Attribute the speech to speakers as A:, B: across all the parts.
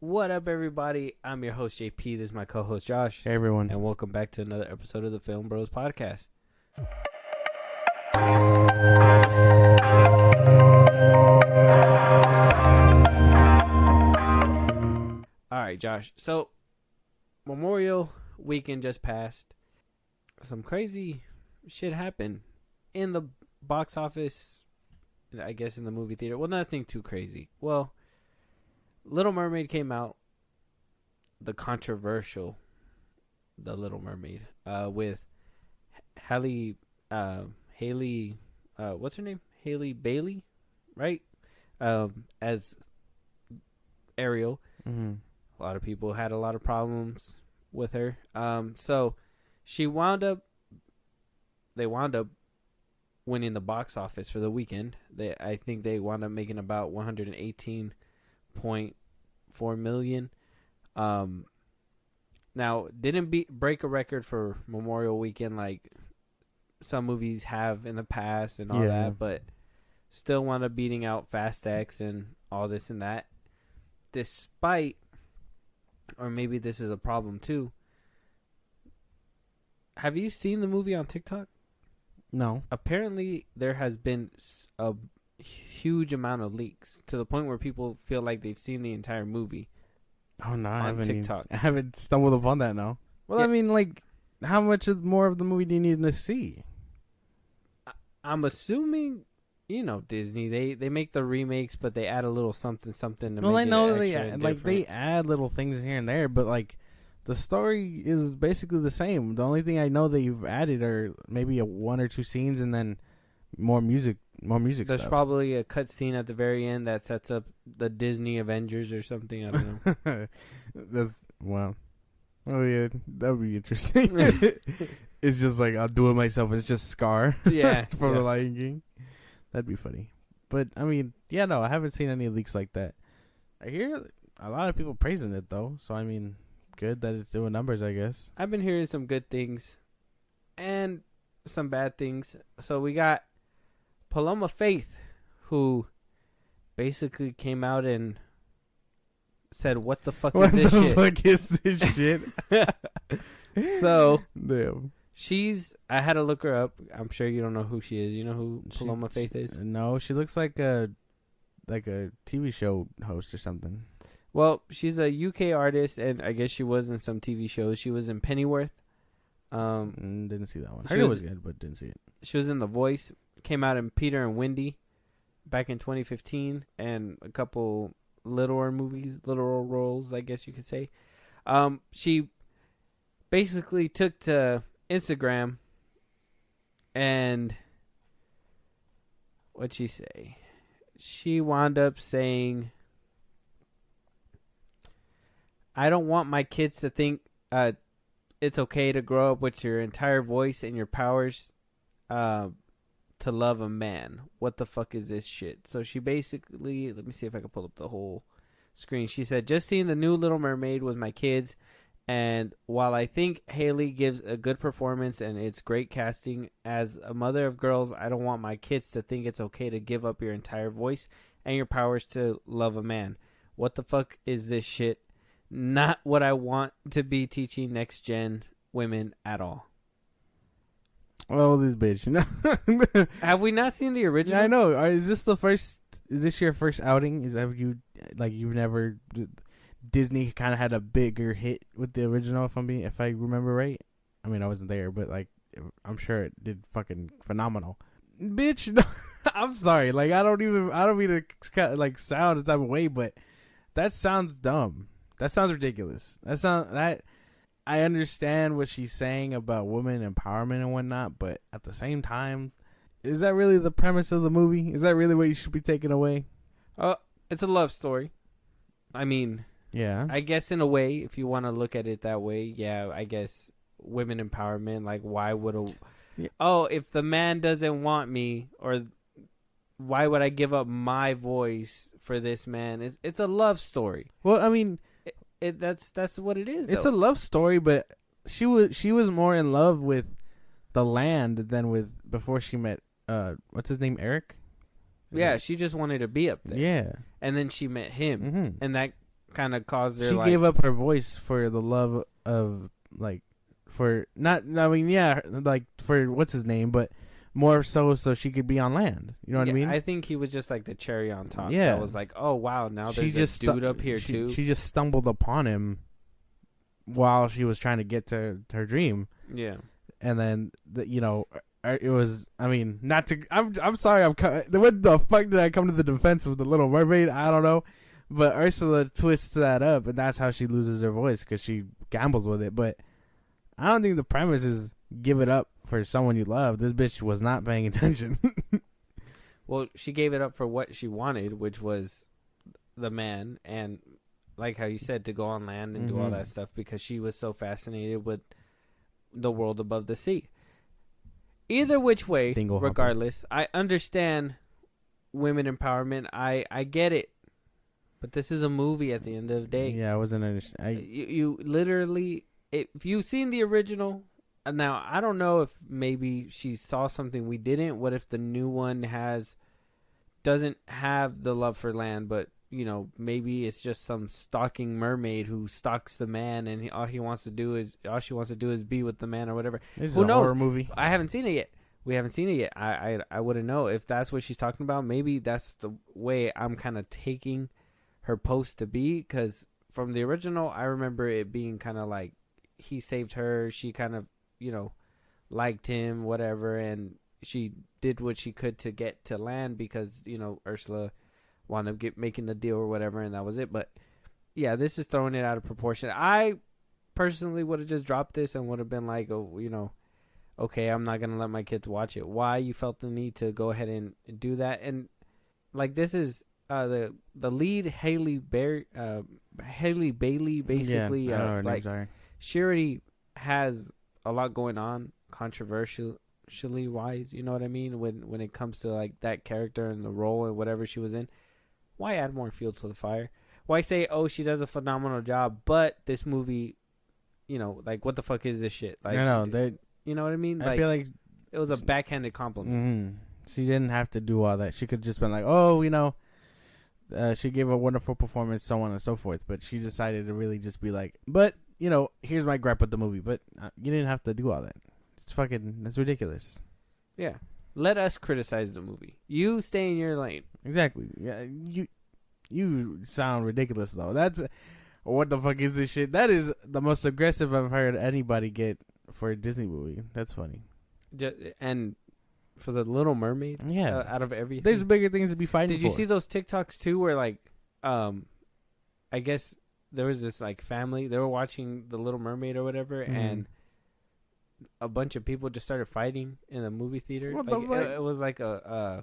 A: What up, everybody? I'm your host, JP. This is my co-host, Josh.
B: Hey, everyone.
A: And welcome back to another episode of the FilmBros podcast. All right, Josh. So, Memorial weekend just passed. Some crazy shit happened in the box office, I guess in the movie theater. Well, nothing too crazy. Well, Little Mermaid came out. The controversial The Little Mermaid with Haley what's her name? Haley Bailey, right? As Ariel.
B: Mm-hmm.
A: A lot of people had a lot of problems with her. So they wound up winning the box office for the weekend. I think they wound up making about $118.4 million. Now didn't break a record for Memorial Weekend like some movies have in the past and all that, but still wound up beating out Fast X and all this and that. Despite, or maybe this is a problem too. Have you seen the movie on TikTok?
B: No.
A: Apparently, there has been a huge amount of leaks to the point where people feel like they've seen the entire movie.
B: Oh, no, I
A: TikTok.
B: haven't stumbled upon that, no. Well, yeah. I mean, like, how much more of the movie do you need to see?
A: I'm assuming, Disney, they make the remakes, but they add a little something to make it
B: I know
A: they
B: add little things here and there, but, like, the story is basically the same. The only thing I know that you've added are maybe one or two scenes and then more music
A: There's
B: stuff.
A: probably a cut scene at the very end that sets up the Disney Avengers or something. I don't know.
B: Wow. Oh, yeah. That would be interesting. It's just like, I'll do it myself. It's just Scar.
A: Yeah.
B: From The Lion King. That'd be funny. But, I mean, yeah, no, I haven't seen any leaks like that. I hear a lot of people praising it, though. So, I mean, good that it's doing numbers, I guess.
A: I've been hearing some good things and some bad things. So, we got Paloma Faith, who basically came out and said, "What the fuck is this shit?"
B: What the fuck is this shit?
A: So,
B: damn.
A: I had to look her up. I'm sure you don't know who she is. You know who Paloma Faith is?
B: No, she looks like a TV show host or something.
A: Well, she's a UK artist, and I guess she was in some TV shows. She was in Pennyworth.
B: Didn't see that one. I heard it was good, but didn't see it.
A: She was in The Voice. Came out in Peter and Wendy back in 2015, and a couple littler roles, I guess you could say. She basically took to Instagram, and what'd she say? She wound up saying, "I don't want my kids to think it's okay to grow up with your entire voice and your powers to love a man. What the fuck is this shit?" So she basically, let me see if I can pull up the whole screen. She said, "Just seeing the new Little Mermaid with my kids, and while I think Haley gives a good performance and it's great casting, as a mother of girls, I don't want my kids to think it's okay to give up your entire voice and your powers to love a man. What the fuck is this shit? Not what I want to be teaching next gen women at all."
B: Well, this bitch,
A: Have we not seen the original?
B: Yeah, I know. Is this your first outing? You've never Disney kind of had a bigger hit with the original? If I remember right. I mean, I wasn't there, but like, I'm sure it did fucking phenomenal. Bitch, I'm sorry. Like, I don't mean to like sound the type of way, but that sounds dumb. That sounds ridiculous. I understand what she's saying about women empowerment and whatnot, but at the same time, is that really the premise of the movie? Is that really what you should be taking away?
A: It's a love story. I mean,
B: yeah.
A: I guess in a way, if you want to look at it that way, yeah, I guess women empowerment, like why would if the man doesn't want me, or why would I give up my voice for this man? It's a love story.
B: Well, I mean,
A: that's what it is.
B: It's a love story, but she was more in love with the land than with before she met what's his name, Eric?
A: Yeah, she just wanted to be up there.
B: Yeah.
A: And then she met him, and that kind of caused her.
B: She gave up her voice for the love of like for not. I mean, yeah, like for what's his name, but more so she could be on land. You know what I mean?
A: I think he was just like the cherry on top.
B: Yeah,
A: that was like, oh wow, now there's
B: just
A: a dude up here too.
B: She just stumbled upon him while she was trying to get to her dream.
A: Yeah,
B: and then it was. I mean, not to. I'm sorry. What the fuck did I come to the defense of the Little Mermaid? I don't know. But Ursula twists that up, and that's how she loses her voice because she gambles with it. But I don't think the premise is give it up for someone you love. This bitch was not paying attention.
A: Well, she gave it up for what she wanted, which was the man, and like how you said, to go on land and do all that stuff because she was so fascinated with the world above the sea. Either which way, regardless, I understand women empowerment. I get it. But this is a movie at the end of the day.
B: Yeah, I wasn't understanding.
A: You literally, if you've seen the original, now I don't know if maybe she saw something we didn't. What if the new one doesn't have the love for land, but maybe it's just some stalking mermaid who stalks the man, and all she wants to do is be with the man or whatever.
B: This
A: Who
B: is a
A: knows?
B: horror movie.
A: I haven't seen it yet. We haven't seen it yet. I wouldn't know if that's what she's talking about. Maybe that's the way I'm kind of taking her post to be, because from the original I remember it being kind of like he saved her, she kind of liked him, whatever, and she did what she could to get to land because Ursula wound up making the deal or whatever, and that was it. But yeah, this is throwing it out of proportion. I personally would have just dropped this and would have been like, okay, I'm not gonna let my kids watch it. Why you felt the need to go ahead and do that? And like, this is the lead Haley Bailey, basically. She already has a lot going on controversially wise, you know what I mean, when it comes to like that character and the role and whatever she was in. Why add more fuel to the fire? Why say, oh, she does a phenomenal job, but this movie, like, what the fuck is this shit? Like,
B: I know that.
A: You know what I mean?
B: I feel like
A: it was a backhanded compliment.
B: She didn't have to do all that. She could just been like, oh, she gave a wonderful performance, so on and so forth. But she decided to really just be like, but, here's my gripe with the movie. But you didn't have to do all that. That's ridiculous.
A: Yeah. Let us criticize the movie. You stay in your lane.
B: Exactly. Yeah. You sound ridiculous, though. That's, what the fuck is this shit? That is the most aggressive I've heard anybody get for a Disney movie. That's funny.
A: And for the Little Mermaid, out of everything,
B: there's bigger things to be fighting
A: for. Did you see those TikToks too, where like, I guess there was this like family, they were watching the Little Mermaid or whatever, and a bunch of people just started fighting in the movie theater.
B: What
A: like,
B: the fuck?
A: It was like I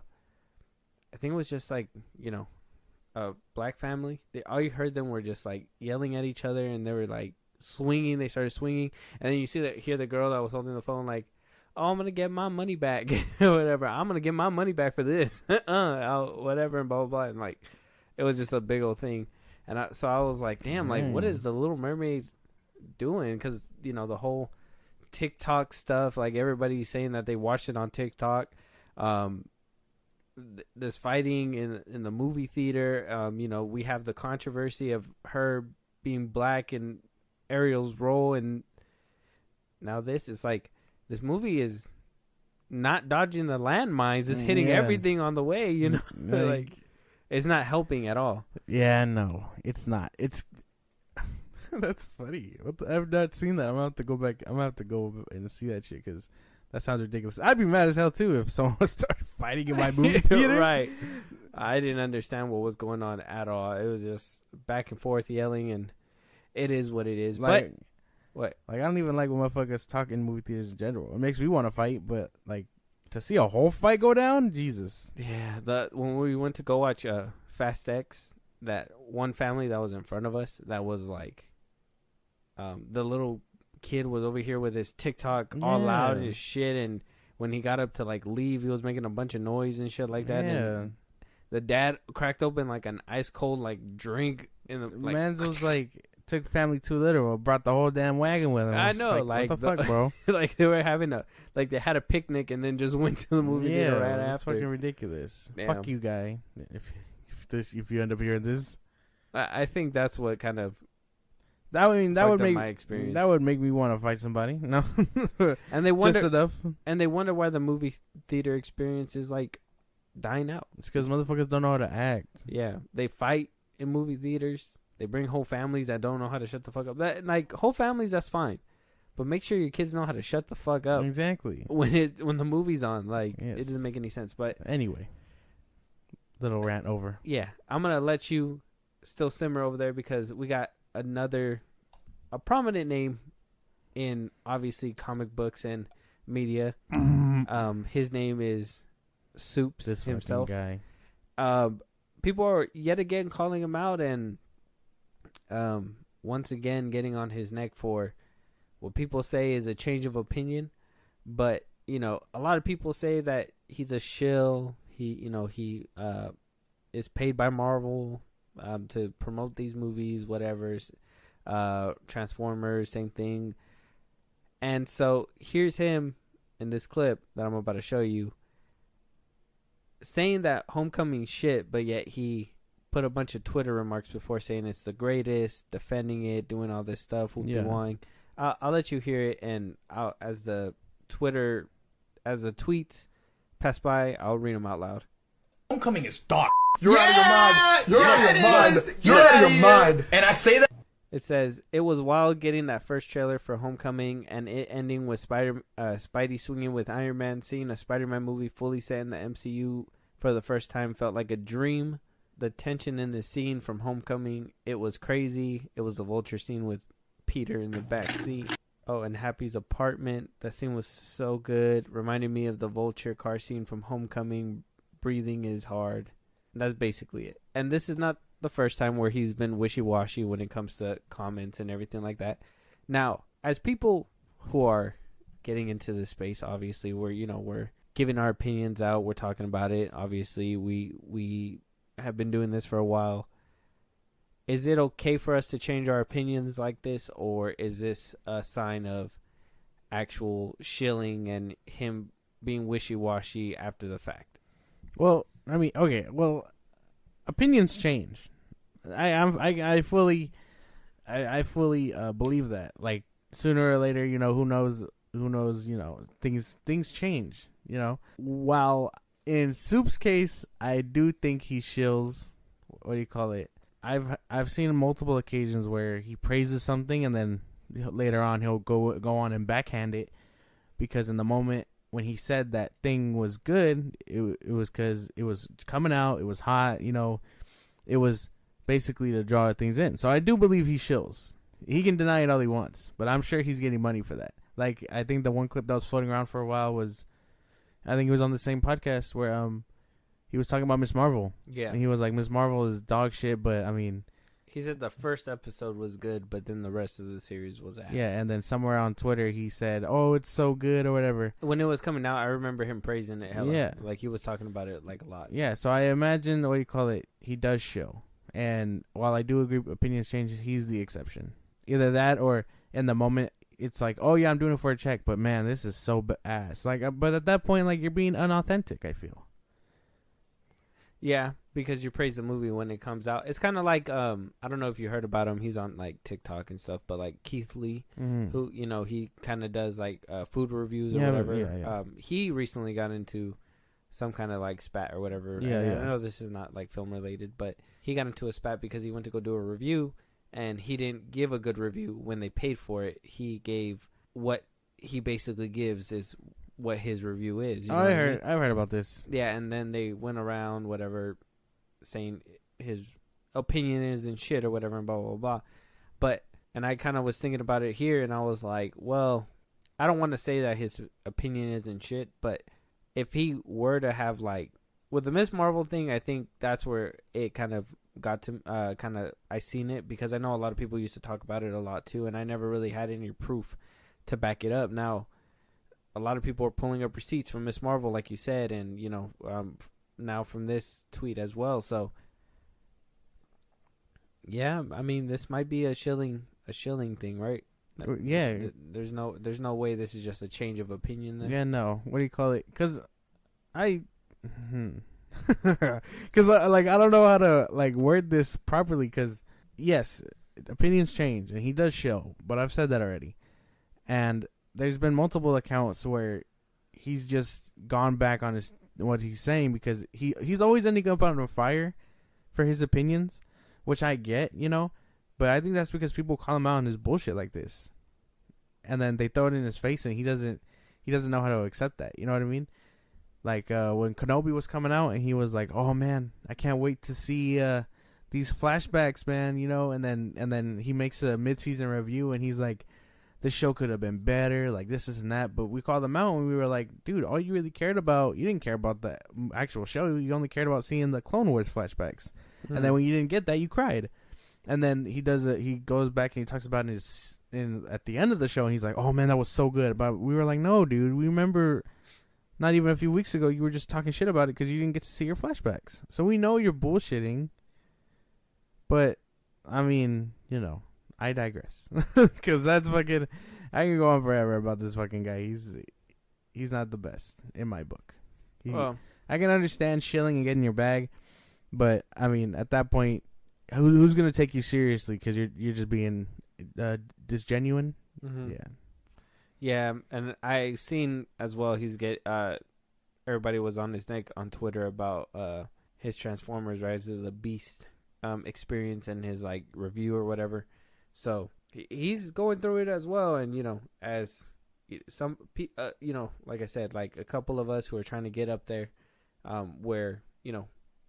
A: think it was just like a black family. All you heard them were just like yelling at each other, and they were like swinging. They started swinging, and then you hear the girl that was holding the phone like, oh, I'm gonna get my money back or whatever. I'm gonna get my money back for this, whatever, and blah blah blah. And like, it was just a big old thing. And so I was like, damn, like, what is the Little Mermaid doing? Because the whole TikTok stuff, like, everybody's saying that they watched it on TikTok. This fighting in the movie theater. We have the controversy of her being black and Ariel's role, and now this is like, this movie is not dodging the landmines. It's hitting everything on the way, like, it's not helping at all.
B: Yeah, no, it's not. It's that's funny. I've not seen that. I'm gonna have to go back. I'm gonna have to go and see that shit because that sounds ridiculous. I'd be mad as hell too if someone started fighting in my movie theater.
A: Right. I didn't understand what was going on at all. It was just back and forth yelling, and it is what it is.
B: Like,
A: but what?
B: Like, I don't even like when motherfuckers talk in movie theaters in general. It makes me want to fight, but like, to see a whole fight go down, Jesus.
A: Yeah, when we went to go watch Fast X, that one family that was in front of us, that was like, the little kid was over here with his TikTok all loud and his shit, and when he got up to like leave, he was making a bunch of noise and shit like that.
B: Yeah.
A: And the dad cracked open like an ice cold like drink in the like,
B: man's was like, took family too literal, brought the whole damn wagon with him.
A: I know, like
B: what the fuck, bro?
A: Like they were having they had a picnic and then just went to the movie theater right after.
B: It's fucking ridiculous.
A: Damn.
B: Fuck you, guy. If you end up hearing this,
A: I think that's what kind of
B: that would
A: fucked up
B: make
A: my experience.
B: that would make me want to fight somebody. No,
A: And they wonder,
B: just enough.
A: and they wonder why the movie theater experience is like dying out.
B: It's because motherfuckers don't know how to act.
A: Yeah, they fight in movie theaters. They bring whole families that don't know how to shut the fuck up. That, like, whole families, that's fine, but make sure your kids know how to shut the fuck up
B: Exactly.
A: when the movie's on. Like,
B: Yes.
A: it doesn't make any sense. But
B: Anyway, little rant over.
A: yeah, I'm gonna let you still simmer over there because we got a prominent name in obviously comic books and media. His name is Soups
B: This
A: himself.
B: fucking guy.
A: People are yet again calling him out and once again getting on his neck for what people say is a change of opinion. But, you know, a lot of people say that he's a shill. He is paid by Marvel to promote these movies, whatever. Transformers, same thing. And so here's him in this clip that I'm about to show you saying that Homecoming shit, but yet he put a bunch of Twitter remarks before saying it's the greatest, defending it, doing all this stuff, whoop-de-wang. I'll let you hear it, and as the tweets pass by, I'll read them out loud.
C: Homecoming is dog. You're out of your mind. You're out of your mind. You're out of your mind. And I say that.
A: It says, it was wild getting that first trailer for Homecoming and it ending with Spidey swinging with Iron Man. Seeing a Spider-Man movie fully set in the MCU for the first time felt like a dream. The tension in the scene from Homecoming, it was crazy. It was the Vulture scene with Peter in the back seat. Oh, and Happy's apartment. That scene was so good. Reminded me of the Vulture car scene from Homecoming. Breathing is hard. That's basically it. And this is not the first time where he's been wishy-washy when it comes to comments and everything like that. Now, as people who are getting into this space, obviously, we're giving our opinions out. We're talking about it. Obviously, we have been doing this for a while. Is it okay for us to change our opinions like this, or is this a sign of actual shilling and him being wishy-washy after the fact?
B: Well, I mean, okay. Well, opinions change. I fully believe that. Like, sooner or later, who knows, things change, While in Soup's case, I do think he shills. What do you call it? I've seen multiple occasions where he praises something and then later on he'll go on and backhand it because in the moment when he said that thing was good, it was because it was coming out, it was hot, it was basically to draw things in. So I do believe he shills. He can deny it all he wants, but I'm sure he's getting money for that. Like, I think the one clip that was floating around for a while was, I think it was on the same podcast where he was talking about Miss Marvel.
A: Yeah.
B: And he was like, Miss Marvel is dog shit, but I mean,
A: he said the first episode was good, but then the rest of the series was ass.
B: yeah, and then somewhere on Twitter he said, "Oh, it's so good" or whatever.
A: When it was coming out, I remember him praising it hella.
B: Yeah.
A: Like, he was talking about it like a lot.
B: Yeah, so I imagine he does show. And while I do agree opinions change, he's the exception. Either that or in the moment it's like, "Oh yeah, I'm doing it for a check, but man, this is so ass." Like, but at that point, like, you're being unauthentic, I feel.
A: Yeah, because you praise the movie when it comes out. It's kind of like, I don't know if you heard about him. He's on, like, TikTok and stuff, but, like, Keith Lee, who, he kind of does, like, food reviews or whatever.
B: Yeah.
A: He recently got into some kind of, like, spat or whatever.
B: Yeah.
A: I know this is not, like, film-related, but he got into a spat because he went to go do a review, and he didn't give a good review when they paid for it. He gave what he basically gives is what his review is.
B: I've heard about this.
A: Yeah, and then they went around whatever, saying his opinion isn't shit or whatever, and blah blah blah. But and I kind of was thinking about it here, and I was like, well, I don't want to say that his opinion isn't shit, but if he were to have, like, with the Miss Marvel thing, I think that's where it kind of got to I seen it because I know a lot of people used to talk about it a lot too, and I never really had any proof to back it up. Now, a lot of people are pulling up receipts from Miss Marvel, like you said, and now from this tweet as well. So, yeah, I mean, this might be a shilling thing, right?
B: Yeah.
A: There's no way this is just a change of opinion then.
B: Yeah, no. What do you call it? Because Because like I don't know how to like word this properly. Because yes, opinions change, and he does show. But I've said that already. And there's been multiple accounts where he's just gone back on what he's saying because he's always ending up on fire for his opinions, which I get, But I think that's because people call him out on his bullshit like this, and then they throw it in his face, and he doesn't know how to accept that. You know what I mean? Like when Kenobi was coming out, and he was like, "Oh man, I can't wait to see these flashbacks, man." And then he makes a mid-season review, and he's like, "This show could have been better, like this and that." But we called him out, and we were like, "Dude, all you really cared about, you didn't care about the actual show. You only cared about seeing the Clone Wars flashbacks." And then when you didn't get that, you cried. And then he goes back and he talks about at the end of the show, and he's like, "Oh man, that was so good." But we were like, "No, dude, we remember not even a few weeks ago you were just talking shit about it because you didn't get to see your flashbacks. So we know you're bullshitting." But I mean, I digress. Because that's fucking, I can go on forever about this fucking guy. He's not the best in my book. I can understand shilling and getting your bag, but I mean, at that point, who's gonna take you seriously? Because you're just being disgenuine.
A: Mm-hmm.
B: Yeah.
A: Yeah, and I seen as well. Everybody was on his neck on Twitter about his Transformers Rise of the Beast experience and his like review or whatever. So he's going through it as well, and as some like I said, like a couple of us who are trying to get up there, where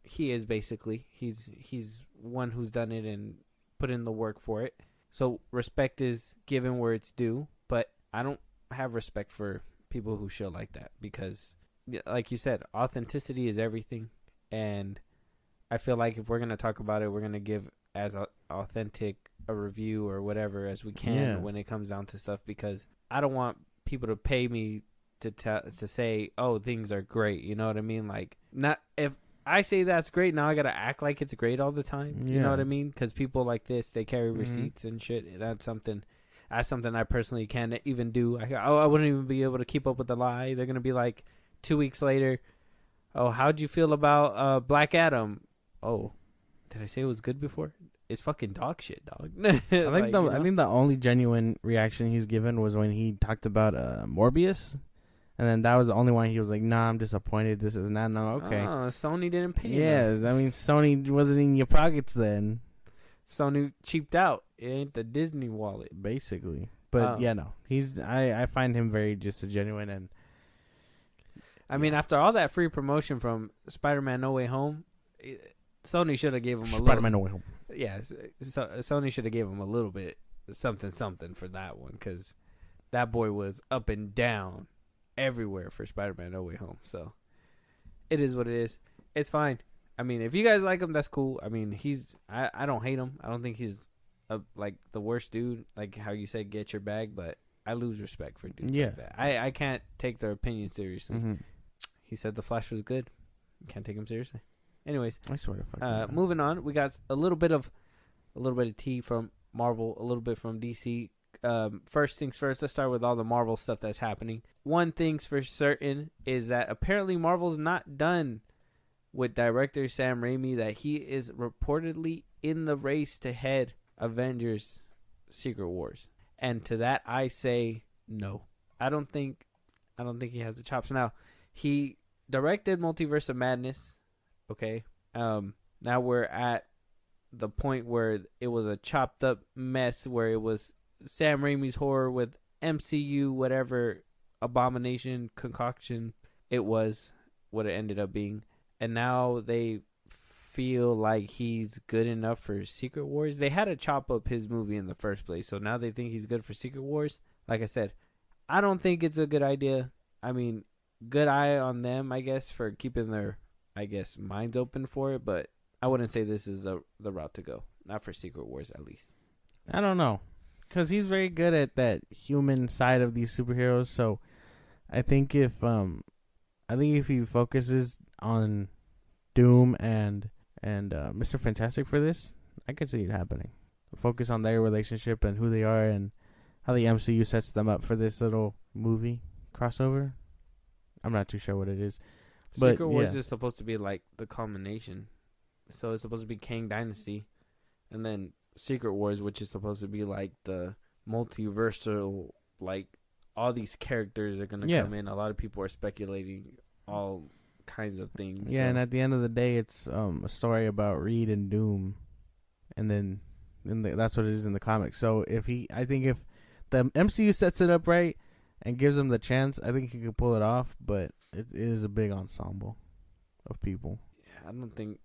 A: he is basically he's one who's done it and put in the work for it. So respect is given where it's due, but I don't have respect for people who show like that because, like you said, authenticity is everything, and I feel like if we're gonna talk about it, we're gonna give as authentic a review or whatever as we can when it comes down to stuff, because I don't want people to pay me to say, oh, things are great. You know what I mean? Like, not if I say that's great, now I gotta act like it's great all the time. You know what I mean? Because people like this, they carry receipts and shit. That's something I personally can't even do. I wouldn't even be able to keep up with the lie. They're gonna be like 2 weeks later, oh, how'd you feel about Black Adam? Oh, did I say it was good before? It's fucking dog shit, dog. I
B: think the only genuine reaction he's given was when he talked about Morbius, and then that was the only one he was like, "Nah, I'm disappointed. This is not okay."
A: Oh, Sony didn't pay.
B: Yeah, I mean, Sony wasn't in your pockets then.
A: Sony cheaped out. It ain't the Disney wallet,
B: basically. But I find him very just a genuine, and
A: I mean, after all that free promotion from Spider-Man No Way Home, Sony should have gave him a
B: Spider-Man No Way Home.
A: Yeah, so Sony should have gave him a little bit something for that one, because that boy was up and down everywhere for Spider-Man No Way Home. So it is what it is. It's fine. I mean, if you guys like him, that's cool. I mean, I don't hate him. I don't think he's like the worst dude, like how you said, get your bag, but I lose respect for dudes like that. I can't take their opinion seriously. Mm-hmm. He said the Flash was good. Can't take him seriously. Anyways,
B: I swear to fuck.
A: Moving on, we got a little bit of tea from Marvel, a little bit from DC. First things first, let's start with all the Marvel stuff that's happening. One thing's for certain is that apparently Marvel's not done with director Sam Raimi, that he is reportedly in the race to head Avengers Secret Wars. And to that I say no. I don't think he has the chops. Now, he directed Multiverse of Madness. Okay. Now we're at the point where it was a chopped up mess, where it was Sam Raimi's horror with MCU, whatever abomination concoction it was, what it ended up being. And now they feel like he's good enough for Secret Wars. They had to chop up his movie in the first place, so now they think he's good for Secret Wars. Like I said, I don't think it's a good idea. I mean, good eye on them, I guess, for keeping their, minds open for it, but I wouldn't say this is the route to go. Not for Secret Wars, at least.
B: I don't know, because he's very good at that human side of these superheroes. So I think if he focuses on Doom and Mr. Fantastic for this, I could see it happening. Focus on their relationship and who they are and how the MCU sets them up for this little movie crossover. I'm not too sure what it is. But,
A: Secret Wars
B: yeah.
A: is supposed to be like the culmination. So it's supposed to be Kang Dynasty, and then Secret Wars, which is supposed to be like the multiversal, like all these characters are gonna come in. A lot of people are speculating all kinds of things.
B: Yeah,
A: so.
B: and at the end of the day, it's a story about Reed and Doom, and then that's what it is in the comics. So I think if the MCU sets it up right and gives him the chance, I think he could pull it off. But it is a big ensemble of people.
A: Yeah, I don't think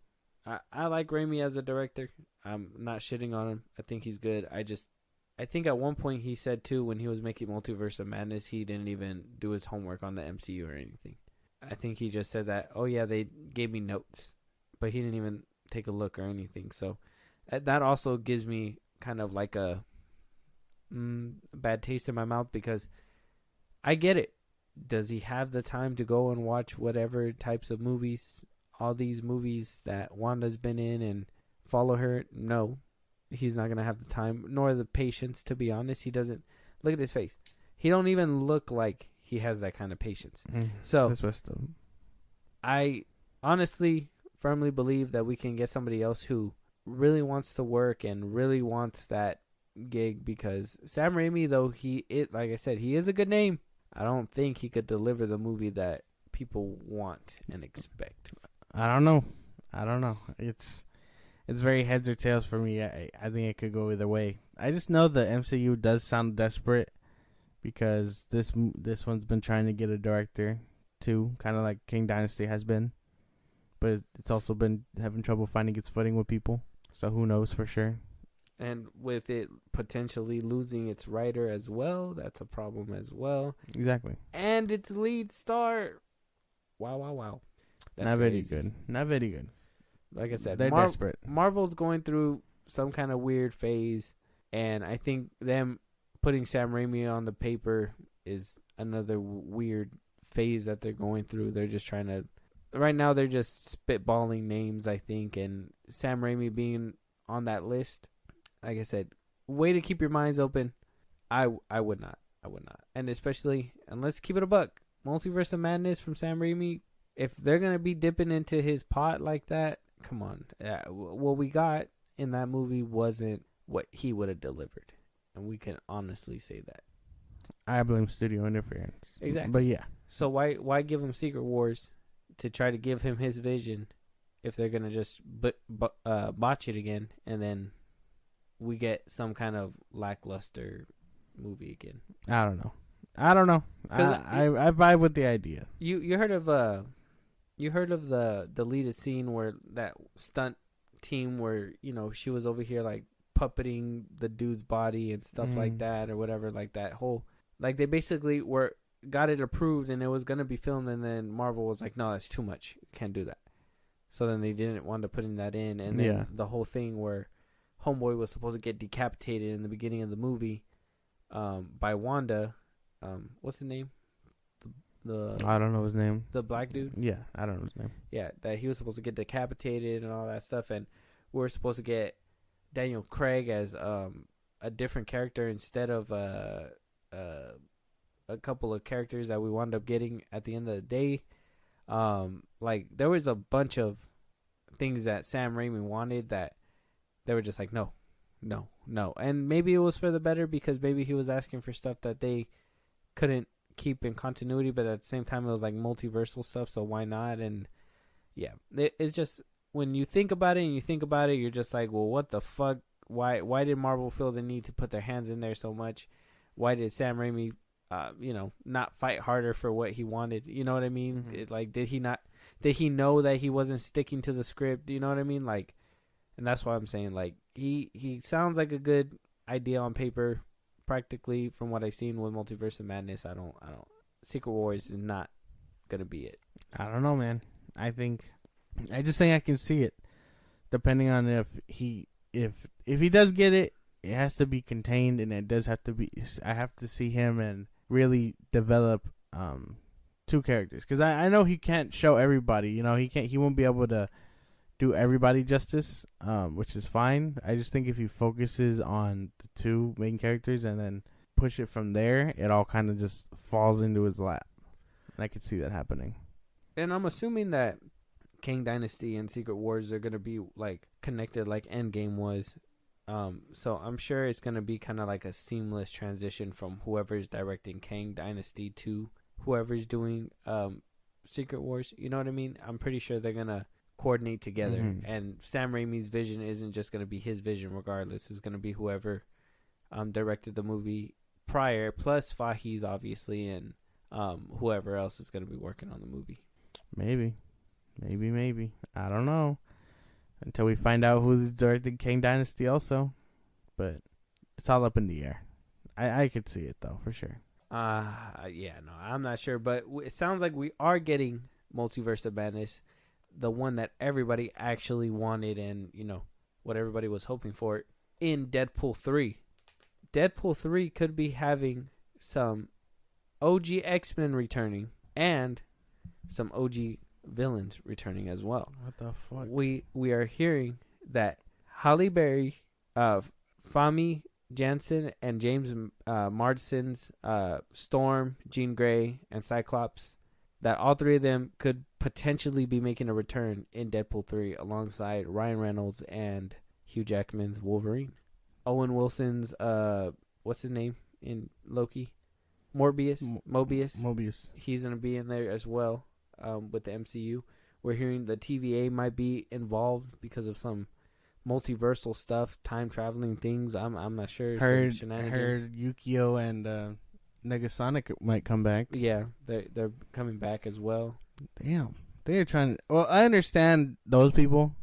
A: I like Raimi as a director. I'm not shitting on him. I think he's good. I think at one point he said too, when he was making Multiverse of Madness, he didn't even do his homework on the MCU or anything. I think he just said that, oh yeah, they gave me notes, but he didn't even take a look or anything. So that also gives me kind of like a bad taste in my mouth, because I get it. Does he have the time to go and watch whatever types of movies, all these movies that Wanda's been in, and follow her? No, he's not going to have the time nor the patience, to be honest. He doesn't. Look at his face. He don't even look like he has that kind of patience. So I honestly firmly believe that we can get somebody else who really wants to work and really wants that gig, because Sam Raimi, though like I said, he is a good name. I don't think he could deliver the movie that people want and expect.
B: I don't know. It's very heads or tails for me. I think it could go either way. I just know the MCU does sound desperate, because this one's been trying to get a director too, kind of like King Dynasty has been, but it's also been having trouble finding its footing with people. So who knows for sure.
A: And with it potentially losing its writer as well, that's a problem as well.
B: Exactly.
A: And its lead star. Wow. That's
B: Not
A: crazy.
B: very good. Not very good.
A: Like I said,
B: they're desperate.
A: Marvel's going through some kind of weird phase, and I think them putting Sam Raimi on the paper is another weird phase that they're going through. They're just trying to... Right now, they're just spitballing names, I think, and Sam Raimi being on that list... Like I said, way to keep your minds open. I would not. And especially, and let's keep it a buck, Multiverse of Madness from Sam Raimi, if they're going to be dipping into his pot like that, come on. What we got in that movie wasn't what he would have delivered. And we can honestly say that.
B: I blame studio interference.
A: Exactly.
B: But yeah.
A: So why give him Secret Wars to try to give him his vision if they're going to just botch it again, and then we get some kind of lackluster movie again?
B: I don't know. I vibe with the idea.
A: You heard of the deleted scene where that stunt team where, she was over here like puppeting the dude's body and stuff like that, or whatever, like that whole, like they basically got it approved and it was gonna be filmed, and then Marvel was like, no, that's too much, can't do that. So then they didn't want to put that in, and then the whole thing where Homeboy was supposed to get decapitated in the beginning of the movie by Wanda. What's his name?
B: I don't know his name.
A: The black dude?
B: Yeah, I don't know his name.
A: Yeah, that he was supposed to get decapitated and all that stuff, and we were supposed to get Daniel Craig as a different character instead of a couple of characters that we wound up getting at the end of the day. Like there was a bunch of things that Sam Raimi wanted that they were just like, no. And maybe it was for the better, because maybe he was asking for stuff that they couldn't keep in continuity, but at the same time it was like multiversal stuff, so why not? And yeah, it's just, when you think about it you're just like, well, what the fuck? Why did Marvel feel the need to put their hands in there so much? Why did Sam Raimi not fight harder for what he wanted? You know what I mean?
B: Mm-hmm.
A: Did he know that he wasn't sticking to the script? You know what I mean? Like, and that's why I'm saying, like, he sounds like a good idea on paper. Practically, from what I've seen with Multiverse of Madness, I don't. Secret Wars is not gonna be it.
B: I don't know, man. I just think I can see it. Depending on if he does get it, it has to be contained, and it does have to be. I have to see him and really develop two characters, because I know he can't show everybody. He won't be able to do everybody justice, which is fine. I just think if he focuses on the two main characters and then push it from there, it all kind of just falls into his lap. And I could see that happening.
A: And I'm assuming that Kang Dynasty and Secret Wars are gonna be like connected, like Endgame was. So I'm sure it's gonna be kind of like a seamless transition from whoever's directing Kang Dynasty to whoever's doing Secret Wars. You know what I mean? I'm pretty sure they're gonna coordinate together.
B: Mhm.
A: And Sam Raimi's vision isn't just gonna be his vision, regardless. It's gonna be whoever directed the movie prior, plus Fahi's obviously, and whoever else is gonna be working on the movie.
B: Maybe. I don't know. Until we find out who's directing Kang Dynasty also. But it's all up in the air. I could see it, though, for sure.
A: Yeah, no, I'm not sure, but it sounds like we are getting Multiverse of Madness, the one that everybody actually wanted, and what everybody was hoping for in Deadpool 3. Deadpool 3 could be having some OG X-Men returning and some OG villains returning as well.
B: What the fuck?
A: We are hearing that Halle Berry, Fami Jansen, and James Marsden's Storm, Jean Grey, and Cyclops, that all three of them could potentially be making a return in Deadpool 3 alongside Ryan Reynolds and Hugh Jackman's Wolverine. Owen Wilson's what's his name in Loki? Mobius. He's gonna be in there as well with the MCU. We're hearing the TVA might be involved because of some multiversal stuff, time traveling things. I'm not sure.
B: Heard
A: Shenanigans.
B: Yukio and Negasonic might come back.
A: Yeah, they're coming back as well.
B: Damn, they're trying. Well, I understand those people,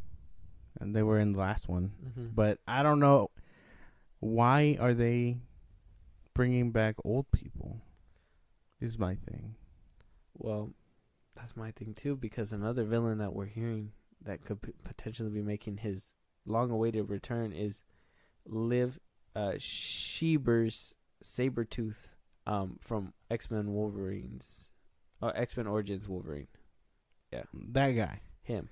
B: and they were in the last one, but I don't know why are they bringing back old people. Is my thing.
A: Well, that's my thing too, because another villain that we're hearing that could potentially be making his long-awaited return is Liv Schreiber's Sabretooth from X-Men Origins Wolverine. Yeah.
B: That guy.
A: Him.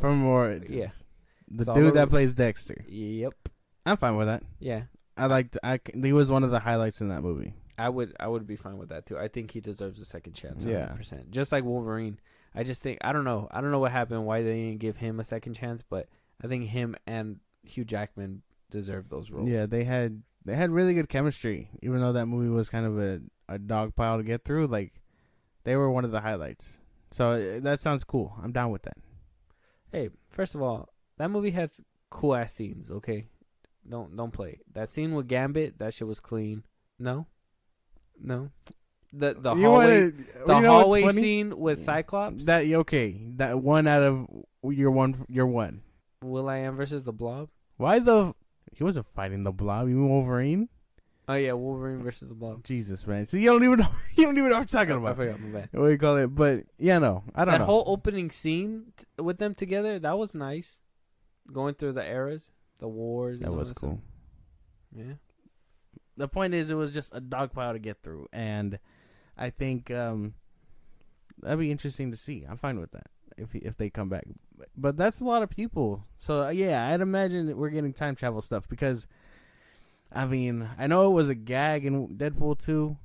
B: From Origins.
A: Yeah.
B: The
A: So
B: dude that plays Dexter.
A: Yep.
B: I'm fine with that.
A: Yeah.
B: He was one of the highlights in that movie.
A: I would be fine with that too. I think he deserves a second chance. 100%.
B: Yeah.
A: Just like Wolverine. I just think I don't know what happened, why they didn't give him a second chance, but I think him and Hugh Jackman deserve those roles.
B: Yeah, they had really good chemistry, even though that movie was kind of a dog pile to get through. Like, they were one of the highlights. So that sounds cool. I'm down with that.
A: Hey, first of all, that movie has cool ass scenes. Okay, don't play that scene with Gambit. That shit was clean. No. The hallway scene with Cyclops.
B: That one out of your one.
A: Will.i.am versus the Blob.
B: Why he wasn't fighting the Blob? You mean Wolverine?
A: Oh yeah, Wolverine versus the Blob.
B: Jesus, man. So you don't even know what I'm talking about.
A: I forgot, my bad.
B: What do you call it? But yeah, no, I don't know.
A: That whole opening scene with them together, that was nice. Going through the eras, the wars.
B: That was cool.
A: Yeah.
B: The point is, it was just a dog pile to get through, and I think that'd be interesting to see. I'm fine with that if they come back, but that's a lot of people. So yeah, I'd imagine that we're getting time travel stuff because, I mean, I know it was a gag in Deadpool 2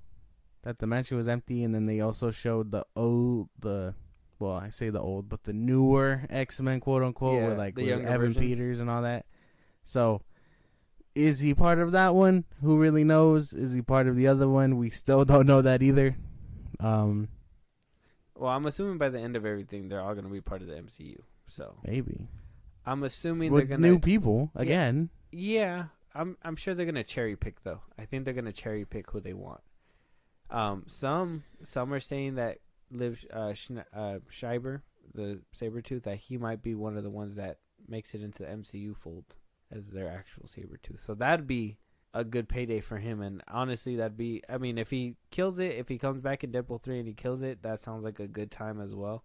B: that the mansion was empty, and then they also showed the newer X-Men, quote unquote,
A: Yeah,
B: with
A: the younger
B: Evan
A: versions.
B: Peters and all that. So, is he part of that one? Who really knows? Is he part of the other one? We still don't know that either.
A: Well, I'm assuming by the end of everything, they're all going to be part of the MCU. So
B: Maybe
A: I'm assuming
B: with
A: they're going to
B: new people again.
A: Yeah, I'm sure they're going to cherry pick though. I think they're going to cherry pick who they want. Some are saying that Liv Schreiber, the Sabretooth, that he might be one of the ones that makes it into the MCU fold as their actual Sabretooth. So that'd be a good payday for him. And honestly, if he kills it, if he comes back in Deadpool 3 and he kills it, that sounds like a good time as well.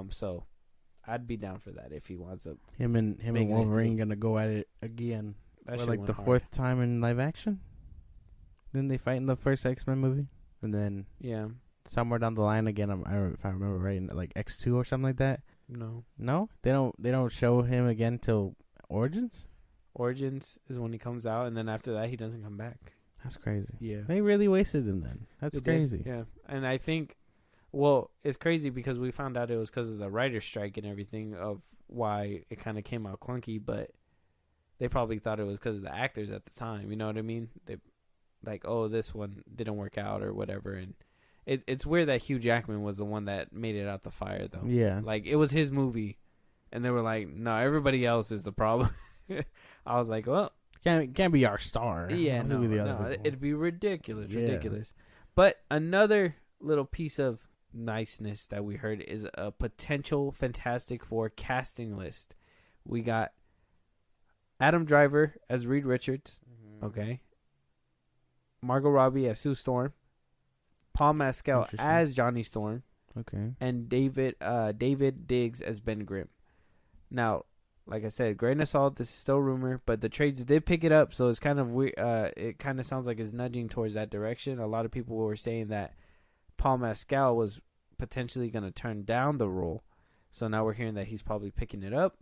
A: So I'd be down for that if he wants up.
B: Him and Wolverine gonna go at it again.
A: That
B: For
A: shit
B: like
A: went
B: the
A: hard.
B: fourth time in live action. Didn't they fight in the first X-Men movie? And then
A: Yeah.
B: somewhere down the line again, if I remember right, in like X2 or something like that.
A: No.
B: They don't show him again till Origins.
A: Origins is when he comes out, and then after that, he doesn't come back.
B: That's crazy.
A: Yeah.
B: They really wasted him then. That's
A: They did,
B: crazy.
A: Yeah. And I think Well, it's crazy because we found out it was because of the writer's strike and everything of why it kind of came out clunky, but they probably thought it was because of the actors at the time. You know what I mean? They like, oh, this one didn't work out or whatever. And it's weird that Hugh Jackman was the one that made it out the fire, though.
B: Yeah.
A: Like, it was his movie, and they were like, no, everybody else is the problem. I was like, well,
B: Can't be our star.
A: yeah,
B: Has to be the other
A: no,
B: people.
A: it'd be ridiculous,
B: Yeah.
A: ridiculous. But another little piece of niceness that we heard is a potential Fantastic Four casting list. We got Adam Driver as Reed Richards, okay. Margot Robbie as Sue Storm, Paul Mescal
B: Interesting.
A: as Johnny Storm,
B: Okay.
A: and David Diggs as Ben Grimm. Now, like I said, grain of salt, this is still rumor, but the trades did pick it up, so it's kind of weird. It kind of sounds like it's nudging towards that direction. A lot of people were saying that Paul Mescal was potentially going to turn down the role, so now we're hearing that he's probably picking it up.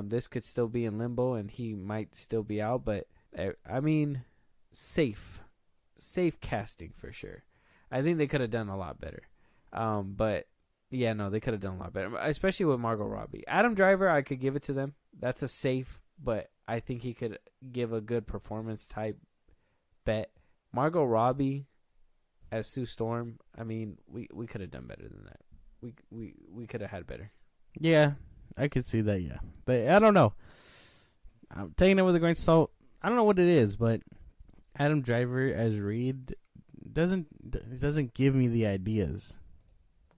A: This could still be in limbo, and he might still be out, but I mean, safe casting for sure. I think they could have done a lot better, but. Yeah, no, they could have done a lot better, especially with Margot Robbie. Adam Driver, I could give it to them. That's a safe, but I think he could give a good performance type bet. Margot Robbie as Sue Storm, I mean, we could have done better than that. We could have had better.
B: Yeah, I could see that. Yeah, but I don't know. I'm taking it with a grain of salt. I don't know what it is, but Adam Driver as Reed doesn't give me the ideas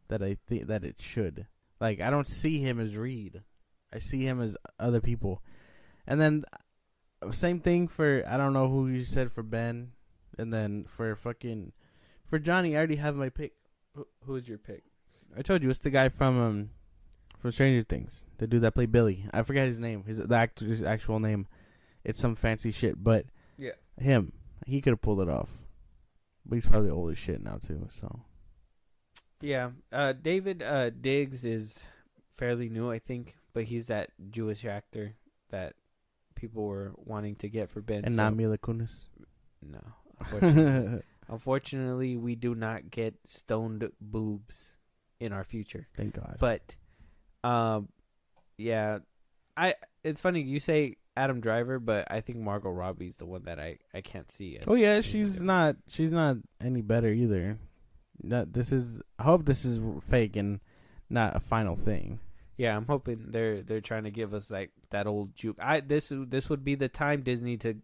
B: that I think that it should. Like, I don't see him as Reed. I see him as other people. And then same thing for, I don't know who you said for Ben, and then for Johnny, I already have my pick.
A: Who's your pick?
B: I told you it's the guy from Stranger Things, the dude that played Billy. I forget his name. The actor's actual name. It's some fancy shit, but
A: Yeah.
B: him, he could have pulled it off. But he's probably old as shit now too. So
A: Yeah, David Diggs is fairly new, I think, but he's that Jewish actor that people were wanting to get for Ben.
B: and not Mila Kunis.
A: No, unfortunately. Unfortunately, we do not get stoned boobs in our future.
B: Thank God.
A: But, yeah, it's funny you say Adam Driver, but I think Margot Robbie's the one that I can't see.
B: Oh yeah, she's not any better either. I hope this is fake and not a final thing.
A: Yeah, I'm hoping they're trying to give us like that old juke. This would be the time Disney to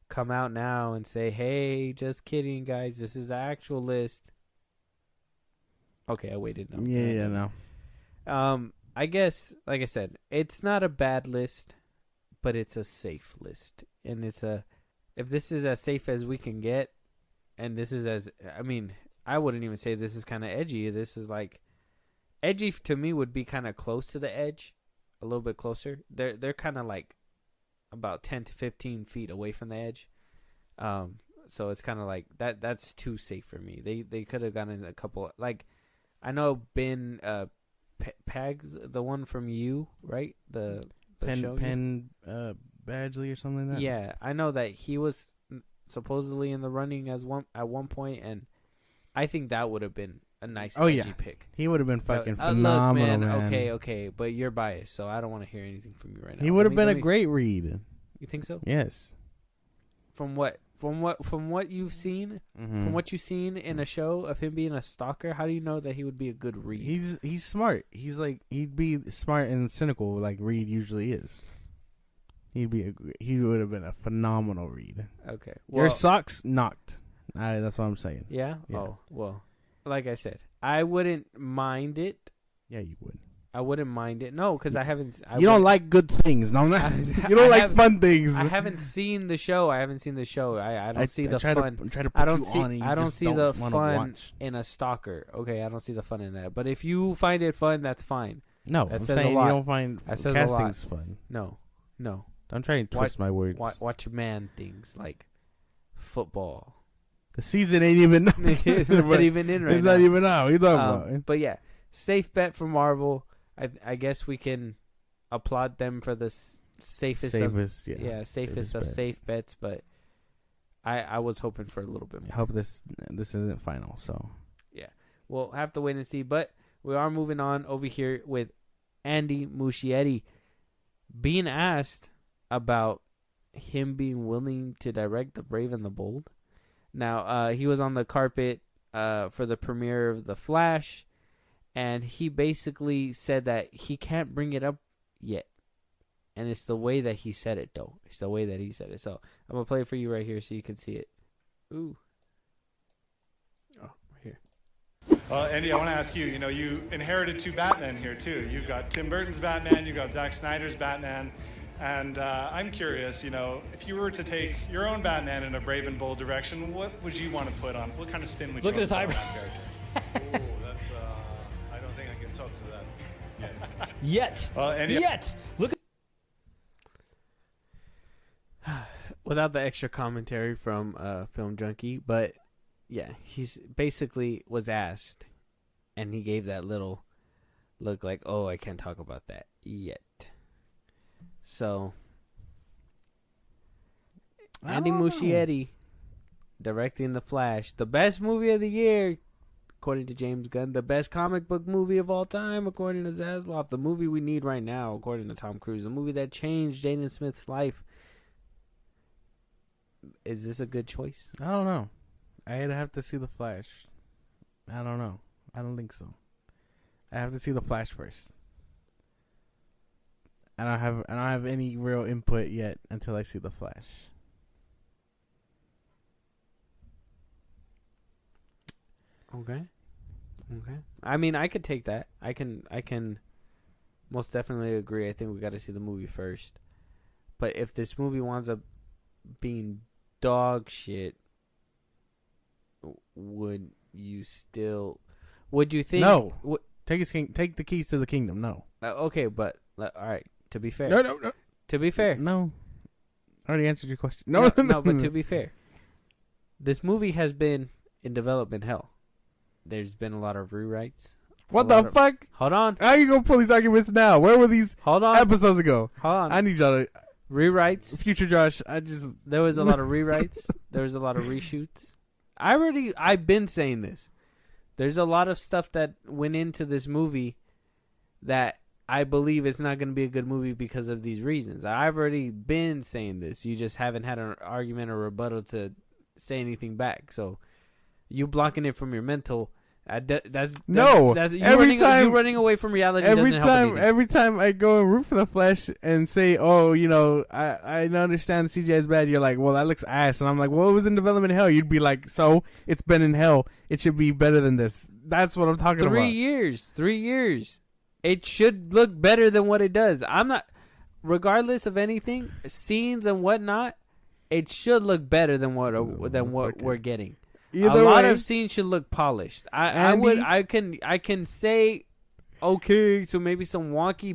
A: come out now and say, hey, just kidding, guys, this is the actual list. Okay, I waited. No.
B: Yeah, no.
A: I guess, like I said, it's not a bad list, but it's a safe list, and if this is as safe as we can get, and this is I wouldn't even say this is kind of edgy. This is like edgy to me would be kind of close to the edge, a little bit closer. They're kind of like about 10 to 15 feet away from the edge. So it's kind of like that's too safe for me. They could have gotten a couple, like I know Ben Pags, the one from You, right? The show
B: Penn Badgley or something like that.
A: Yeah, I know that he was supposedly in the running at one point, and I think that would have been a nice edgy pick.
B: He would have been fucking
A: Look,
B: phenomenal,
A: man.
B: man.
A: Okay, but you're biased, so I don't want to hear anything from you right now.
B: He would have been a great Reed.
A: You think so?
B: Yes.
A: From what you've seen, from what you've seen in a show of him being a stalker, how do you know that he would be a good Reed?
B: He's smart. He'd be smart and cynical like Reed usually is. He would have been a phenomenal Reed.
A: Okay.
B: Your socks knocked. That's what I'm saying.
A: Yeah?
B: Yeah.
A: Oh, well, like I said, I wouldn't mind it.
B: Yeah, you would.
A: I wouldn't mind it. No, because I haven't.
B: You don't like good things. No, you don't like fun things.
A: I haven't seen the show. I don't see the fun.
B: Try to put
A: I don't
B: you
A: see.
B: on, and you
A: I don't
B: just
A: see the
B: wanna
A: fun
B: watch.
A: in a stalker. Okay, I don't see the fun in that. But if you find it fun, that's fine.
B: No,
A: That
B: I'm
A: says a
B: saying you
A: lot.
B: don't find
A: That says a lot.
B: castings fun.
A: No.
B: Don't try and twist my words.
A: Watch man things like football.
B: The season ain't even.
A: It's not even in right
B: It's
A: now.
B: not even out. What are you talking about?
A: But yeah, safe bet for Marvel. I guess we can applaud them for the safest of safe bets. But I was hoping for a little bit more.
B: I hope this isn't final. So
A: we'll have to wait and see. But we are moving on over here with Andy Muschietti being asked about him being willing to direct The Brave and the Bold. Now, he was on the carpet for the premiere of The Flash, and he basically said that he can't bring it up yet. And it's the way that he said it, though. It's the way that he said it. So I'm going to play it for you right here so you can see it. Ooh. Oh, right here.
D: Andy, I want to ask you, you inherited 2 Batman here, too. You've got Tim Burton's Batman, you've got Zack Snyder's Batman. And I'm curious, if you were to take your own Batman in a brave and bold direction, what would you want to put on? What kind of spin would you want to put on that character?
E: That's, I don't think I can talk to that
F: Yet. Yet. Look.
A: Without the extra commentary from Film Junkie, but yeah, he's basically was asked, and he gave that little look like, oh, I can't talk about that yet. So, Andy Muschietti directing The Flash, the best movie of the year, according to James Gunn, the best comic book movie of all time, according to Zaslav, the movie we need right now, according to Tom Cruise, the movie that changed Jaden Smith's life. Is this a good choice?
B: I don't know. I'd have to see The Flash. I don't know. I don't think so. I have to see The Flash first. I don't have any real input yet until I see The Flash.
A: Okay. I mean, I could take that. I can most definitely agree. I think we got to see the movie first. But if this movie winds up being dog shit, would you think?
B: No. Take the keys to the kingdom. No.
A: Okay, but all right. To be fair.
B: No.
A: To be fair.
B: No. I already answered your question. No.
A: But to be fair, this movie has been in development hell. There's been a lot of rewrites.
B: What the fuck?
A: Hold on.
B: How are you gonna pull these arguments now? Where were these episodes ago?
A: Hold on.
B: I need y'all to
A: rewrites.
B: Future Josh,
A: there was a lot of rewrites. There was a lot of reshoots. I've been saying this. There's a lot of stuff that went into this movie that I believe it's not going to be a good movie because of these reasons. I've already been saying this. You just haven't had an argument or rebuttal to say anything back. So you blocking it from your mental. That's you running away from reality.
B: Every time I go and root for the Flash and say, oh, I understand the CGI is bad, you're like, well, that looks ass, and I'm like, well, it was in development hell. You'd be like, so it's been in hell. It should be better than this. That's what I'm talking about.
A: 3 years. 3 years. It should look better than what it does. I'm not, regardless of anything, scenes and whatnot, it should look better than what we're getting.
B: Either
A: a lot
B: way,
A: of scenes should look polished. I can say, okay, so maybe some wonky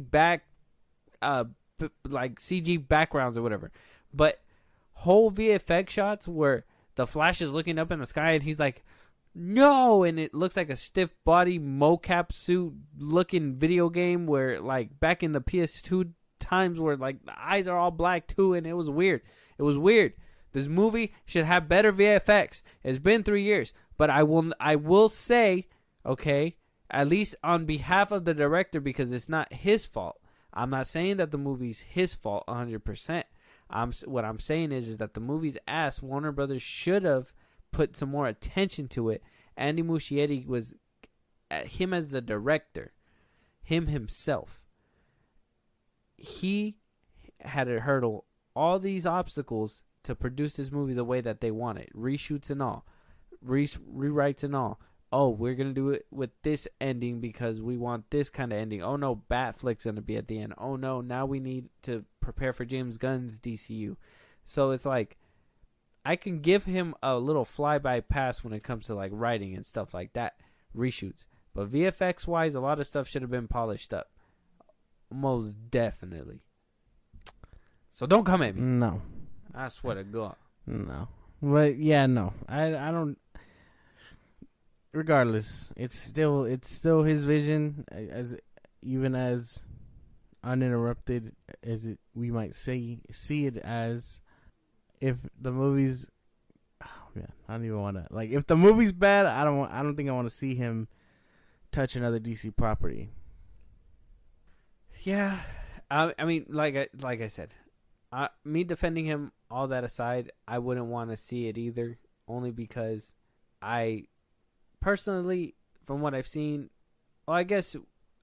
A: like CG backgrounds or whatever, but whole VFX shots where the Flash is looking up in the sky and he's like, no, and it looks like a stiff body mocap suit looking video game where like back in the PS2 times where like the eyes are all black too, and it was weird. This movie should have better VFX. It's been 3 years, but I will say, okay, at least on behalf of the director, because it's not his fault. I'm not saying that the movie's his fault 100%. What I'm saying is that the movie's ass. Warner Brothers should have put some more attention to it. Andy Muschietti was him as the director, him himself. He had to hurdle all these obstacles to produce this movie the way that they want it. Reshoots and all. Rewrites and all. Oh, we're going to do it with this ending because we want this kind of ending. Oh, no, Batflick's going to be at the end. Oh, no, now we need to prepare for James Gunn's DCU. So it's like, I can give him a little flyby pass when it comes to like writing and stuff like that. Reshoots. But VFX-wise, a lot of stuff should have been polished up. Most definitely. So don't come at me.
B: No.
A: I swear to God.
B: No. But yeah, no. I don't. Regardless, it's still his vision, as even as uninterrupted as we might see it as. If the movie's, oh man, I don't even want to, like, if the movie's bad, I don't think I want to see him touch another DC property.
A: Yeah, I mean, like I said, me defending him, all that aside, I wouldn't want to see it either. Only because I personally, from what I've seen, well, I guess,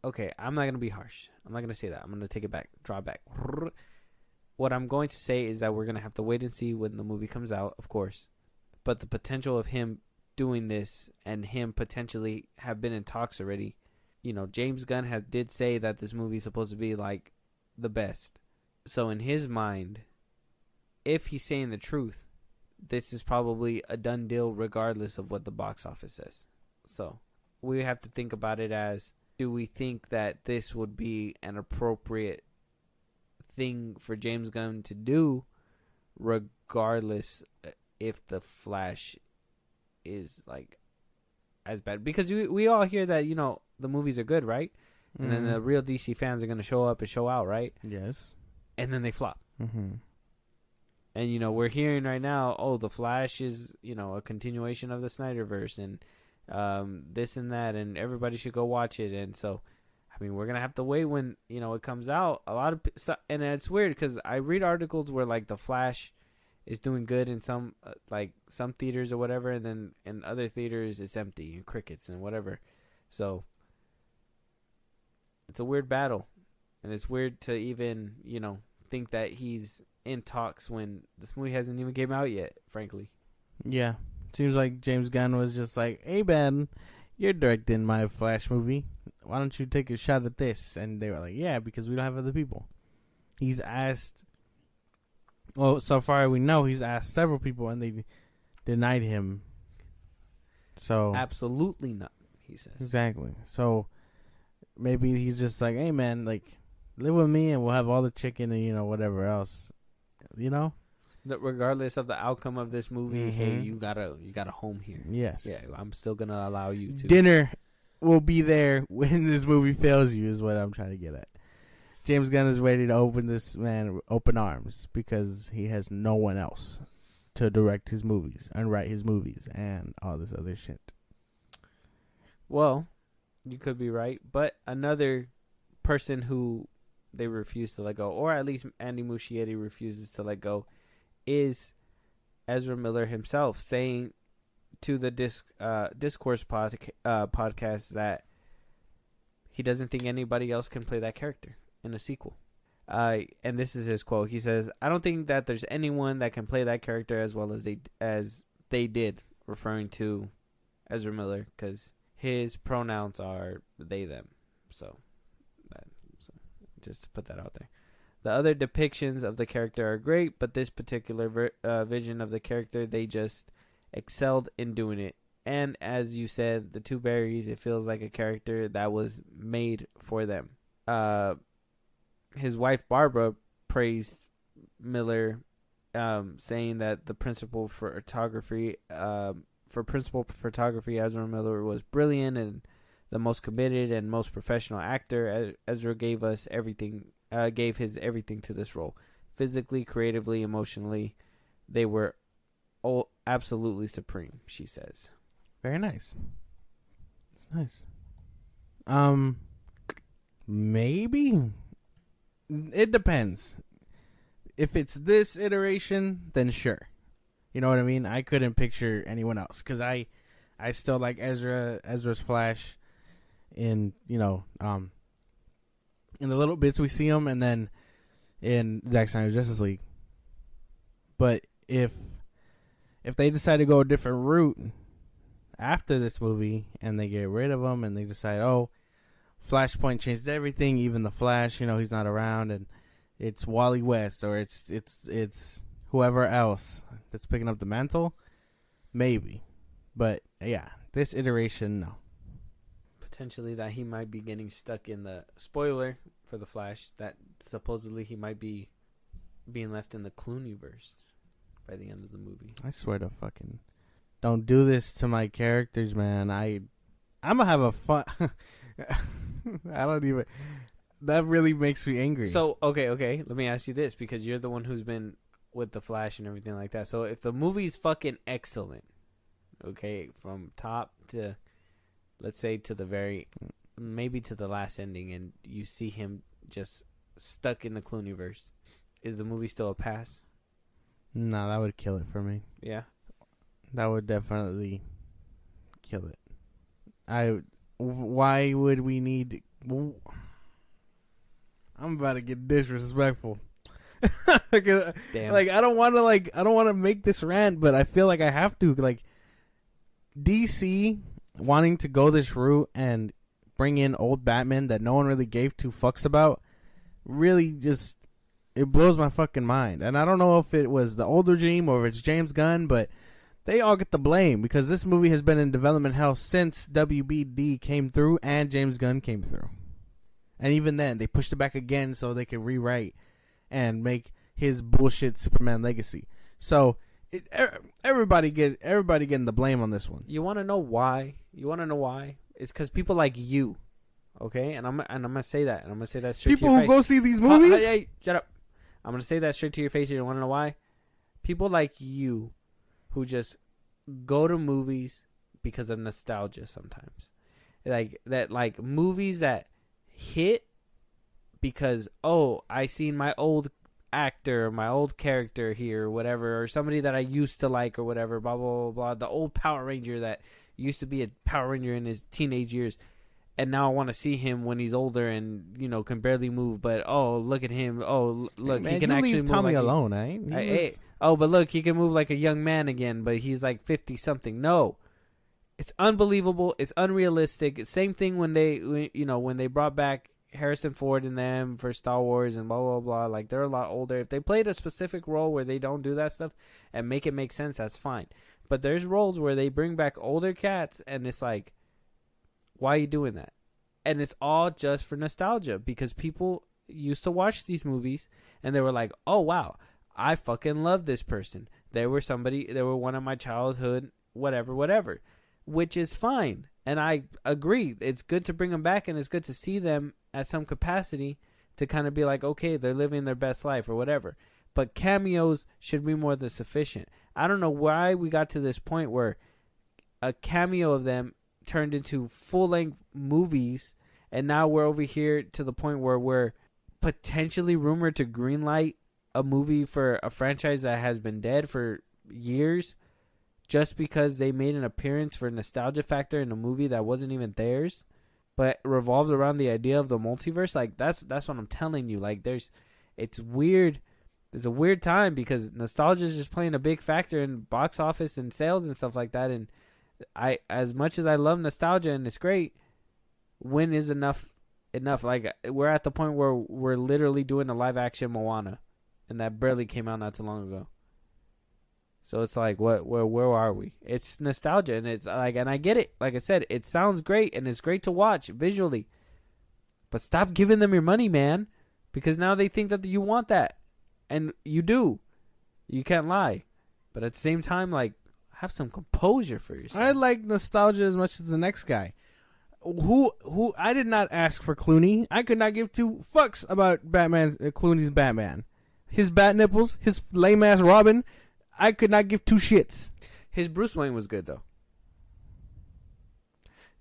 A: okay, I'm not gonna be harsh. I'm not gonna say that. I'm gonna take it back, draw it back. What I'm going to say is that we're gonna have to wait and see when the movie comes out, of course. But the potential of him doing this and him potentially have been in talks already. You know, James Gunn did say that this movie is supposed to be like the best. So in his mind, if he's saying the truth, this is probably a done deal regardless of what the box office says. So we have to think about it as, do we think that this would be an appropriate thing for James Gunn to do regardless if the Flash is like as bad? Because we all hear that, you know, the movies are good, right? And then the real DC fans are going to show up and show out, right?
B: Yes.
A: And then they flop.
B: Mm-hmm.
A: And, you know, we're hearing right now, oh, the Flash is, you know, a continuation of the Snyderverse and this and that, and everybody should go watch it. And so, I mean, we're going to have to wait when, you know, it comes out. A lot of, and it's weird because I read articles where, like, the Flash is doing good in some, like, some theaters or whatever, and then in other theaters it's empty and crickets and whatever. So, it's a weird battle. And it's weird to even, you know, think that he's in talks when this movie hasn't even came out yet, frankly.
B: Yeah. Seems like James Gunn was just like, hey, Ben, you're directing my Flash movie. Why don't you take a shot at this? And they were like, yeah, because we don't have other people. He's asked, well, so far we know he's asked several people and they denied him. So
A: Absolutely not, he says.
B: Exactly. So maybe he's just like, hey, man, like, live with me and we'll have all the chicken and, you know, whatever else. You know?
A: That regardless of the outcome of this movie, hey, you got a home here.
B: Yes.
A: Yeah, I'm still going to allow you to.
B: Dinner will be there when this movie fails you is what I'm trying to get at. James Gunn is ready to open this man open arms because he has no one else to direct his movies and write his movies and all this other shit.
A: Well, you could be right, but another person who they refuse to let go, or at least Andy Muschietti refuses to let go, is Ezra Miller himself, saying to the Discourse podcast that he doesn't think anybody else can play that character in a sequel. And this is his quote. He says, "I don't think that there's anyone that can play that character as well as they did," referring to Ezra Miller, because his pronouns are they, them. So just to put that out there. The other depictions of the character are great, but this particular vision of the character, they just excelled in doing it. And as you said, the two berries, it feels like a character that was made for them. His wife Barbara praised Miller, saying that the principal photography, Ezra Miller was brilliant and the most committed and most professional actor. Ezra gave his everything to this role. Physically, creatively, emotionally, they were all absolutely supreme, she says.
B: Very nice. It's nice. Maybe. It depends. If it's this iteration, then sure. You know what I mean? I couldn't picture anyone else because I still like Ezra's Flash in, you know, in the little bits we see him, and then in Zack Snyder's Justice League. But if they decide to go a different route after this movie and they get rid of him and they decide, oh, Flashpoint changed everything, even the Flash, you know, he's not around, and it's Wally West or it's whoever else that's picking up the mantle, maybe. But yeah, this iteration, no.
A: Potentially that he might be getting stuck in the spoiler for the Flash, that supposedly he might be being left in the Clooneyverse by the end of the movie.
B: I swear to fucking don't do this to my characters, man. I'm gonna have a fun. I don't even. That really makes me angry.
A: So okay. Let me ask you this, because you're the one who's been with the Flash and everything like that. So if the movie's fucking excellent, okay, from top to let's say maybe to the last ending, and you see him just stuck in the Clooneyverse, is the movie still a pass?
B: No, that would kill it for me.
A: Yeah.
B: That would definitely kill it. Why would we need? I'm about to get disrespectful.
A: Damn.
B: Like I don't want to make this rant, but I feel like I have to. Like DC wanting to go this route and bring in old Batman that no one really gave two fucks about, really just it blows my fucking mind. And I don't know if it was the old regime or if it's James Gunn, but they all get the blame because this movie has been in development hell since WBD came through and James Gunn came through. And even then, they pushed it back again so they could rewrite and make his bullshit Superman legacy. So everybody getting the blame on this one.
A: You want to know why? It's because people like you, okay? And I'm gonna say that, and I'm gonna say that straight
B: people
A: to your
B: who
A: face.
B: go see these movies.
A: Hey, shut up! I'm gonna say that straight to your face. You don't want to know why? People like you, who just go to movies because of nostalgia. Sometimes, like movies that hit because I seen my old actor, my old character here, or whatever, or somebody that I used to like, or whatever, blah blah blah blah. The old Power Ranger that used to be a Power Ranger in his teenage years, and now I want to see him when he's older and can barely move. But look at him! Look,
B: Man,
A: he can
B: you
A: actually
B: leave
A: move
B: Tommy
A: like
B: alone, eh?
A: but look, he can move like a young man again, but he's like 50 something. No, it's unbelievable. It's unrealistic. It's same thing when they brought back Harrison Ford and them for Star Wars and blah blah blah. Like they're a lot older. If they played a specific role where they don't do that stuff and make it make sense, that's fine. But there's roles where they bring back older cats, and it's like, why are you doing that? And it's all just for nostalgia because people used to watch these movies and they were like, oh wow, I fucking love this person. They were one of my childhood, whatever, which is fine. And I agree. It's good to bring them back, and it's good to see them at some capacity to kind of be like, okay, they're living their best life or whatever. But cameos should be more than sufficient. I don't know why we got to this point where a cameo of them turned into full-length movies, and now we're over here to the point where we're potentially rumored to greenlight a movie for a franchise that has been dead for years just because they made an appearance for nostalgia factor in a movie that wasn't even theirs, but revolved around the idea of the multiverse. Like that's what I'm telling you. Like it's weird. There's a weird time because nostalgia is just playing a big factor in box office and sales and stuff like that. And as much as I love nostalgia and it's great, when is enough? Like we're at the point where we're literally doing a live action Moana, and that barely came out not too long ago. So it's like, where are we? It's nostalgia, and it's like, and I get it. Like I said, it sounds great, and it's great to watch visually. But stop giving them your money, man, because now they think that you want that, and you do. You can't lie, but at the same time, like, have some composure for yourself.
B: I like nostalgia as much as the next guy. Who I did not ask for Clooney. I could not give two fucks about Clooney's Batman. His bat nipples, his lame ass Robin. I could not give two shits.
A: His Bruce Wayne was good though.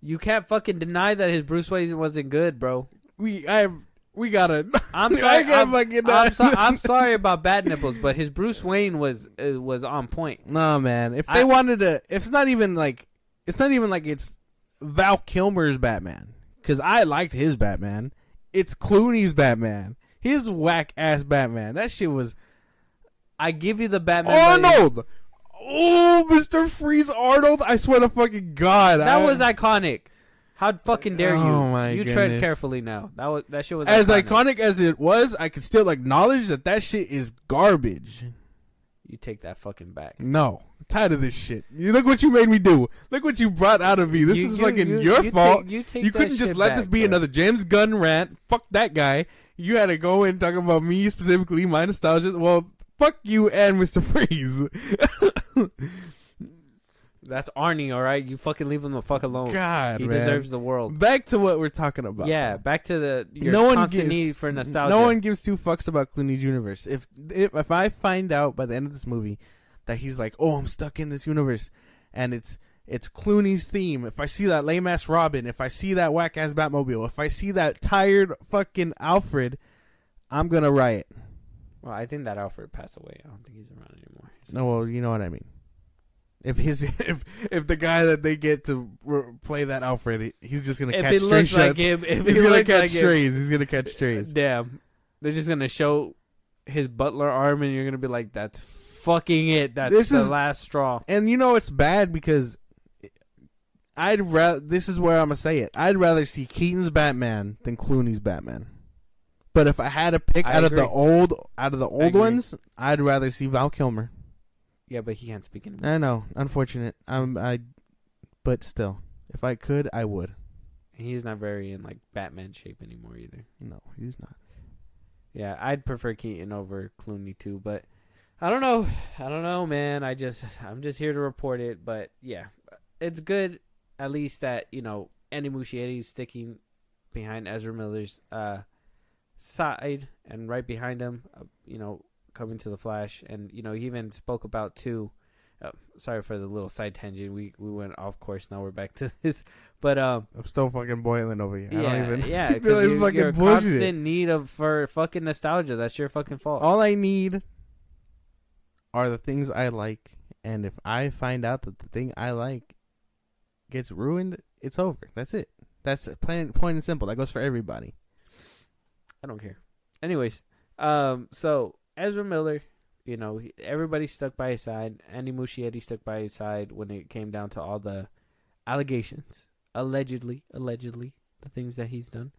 A: You can't fucking deny that his Bruce Wayne wasn't good, bro.
B: We gotta.
A: I'm sorry. I'm
B: sorry.
A: sorry about bad nipples, but his Bruce Wayne was on point.
B: No, man. If they wanted to, it's not even like it's Val Kilmer's Batman, because I liked his Batman. It's Clooney's Batman. His whack ass Batman. That shit was.
A: I give you the Batman.
B: Arnold. Oh, Mr. Freeze Arnold. I swear to fucking God.
A: That was iconic. How fucking dare you?
B: Oh my
A: you
B: goodness.
A: Tread carefully now. That shit was
B: as iconic as it was. I could still acknowledge that shit is garbage.
A: You take that fucking back.
B: No, I'm tired of this shit. You look what you made me do. Look what you brought out of me. This is fucking your fault. You couldn't just let this be another James Gunn rant. Fuck that guy. You had to go and talk about me specifically, my nostalgia. Well, fuck you and Mr. Freeze.
A: That's Arnie, all right? You fucking leave him the fuck alone.
B: God,
A: he
B: man.
A: deserves the world.
B: Back to what we're talking about.
A: Yeah, back to your constant need for nostalgia.
B: No one gives two fucks about Clooney's universe. If I find out by the end of this movie that he's like, oh, I'm stuck in this universe, and it's it's Clooney's theme, if I see that lame ass Robin, if I see that whack ass Batmobile, if I see that tired fucking Alfred, I'm gonna riot.
A: Well, I think that Alfred passed away. I don't think he's around anymore. So.
B: No, well, you know what I mean. If the guy that they get to play that Alfred, he's just gonna catch stray shots.
A: Like him,
B: he's gonna catch strays. He's gonna catch strays.
A: Damn, they're just gonna show his butler arm, and you're gonna be like, "That's fucking it. That's the last straw."
B: And you know it's bad because this is where I'm gonna say it. I'd rather see Keaton's Batman than Clooney's Batman. But if I had to pick out of the old ones, I'd rather see Val Kilmer.
A: Yeah, but he can't speak anymore.
B: I know, unfortunate. But still, if I could, I would.
A: He's not very in like Batman shape anymore either.
B: No, he's not.
A: Yeah, I'd prefer Keaton over Clooney too, but I don't know, man. I'm just here to report it, but yeah, it's good at least that Andy Muschietti's sticking behind Ezra Miller's side and right behind him, coming to the Flash, and he even spoke about too. Sorry for the little side tangent. We went off course. Now we're back to this, but I'm
B: still fucking boiling over here. I don't even.
A: Yeah, because you're a constant need for fucking nostalgia. That's your fucking fault.
B: All I need are the things I like, and if I find out that the thing I like gets ruined, it's over. That's it. That's plain and simple. That goes for everybody.
A: I don't care. Anyways, so Ezra Miller, everybody stuck by his side. Andy Muschietti stuck by his side when it came down to all the allegations, allegedly, the things that he's done.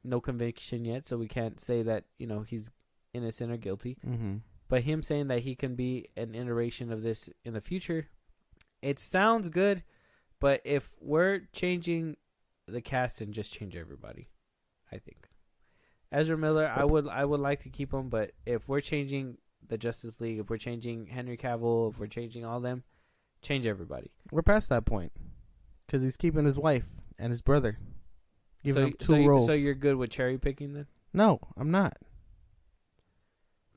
A: No conviction yet, so we can't say that he's innocent or guilty.
B: Mm-hmm.
A: But him saying that he can be an iteration of this in the future, it sounds good. But if we're changing the cast, and just change everybody, I think. Ezra Miller, I would like to keep him, but if we're changing the Justice League, if we're changing Henry Cavill, if we're changing all them, change everybody.
B: We're past that point because he's keeping his wife and his brother, giving him two roles.
A: So you're good with cherry picking then?
B: No, I'm not.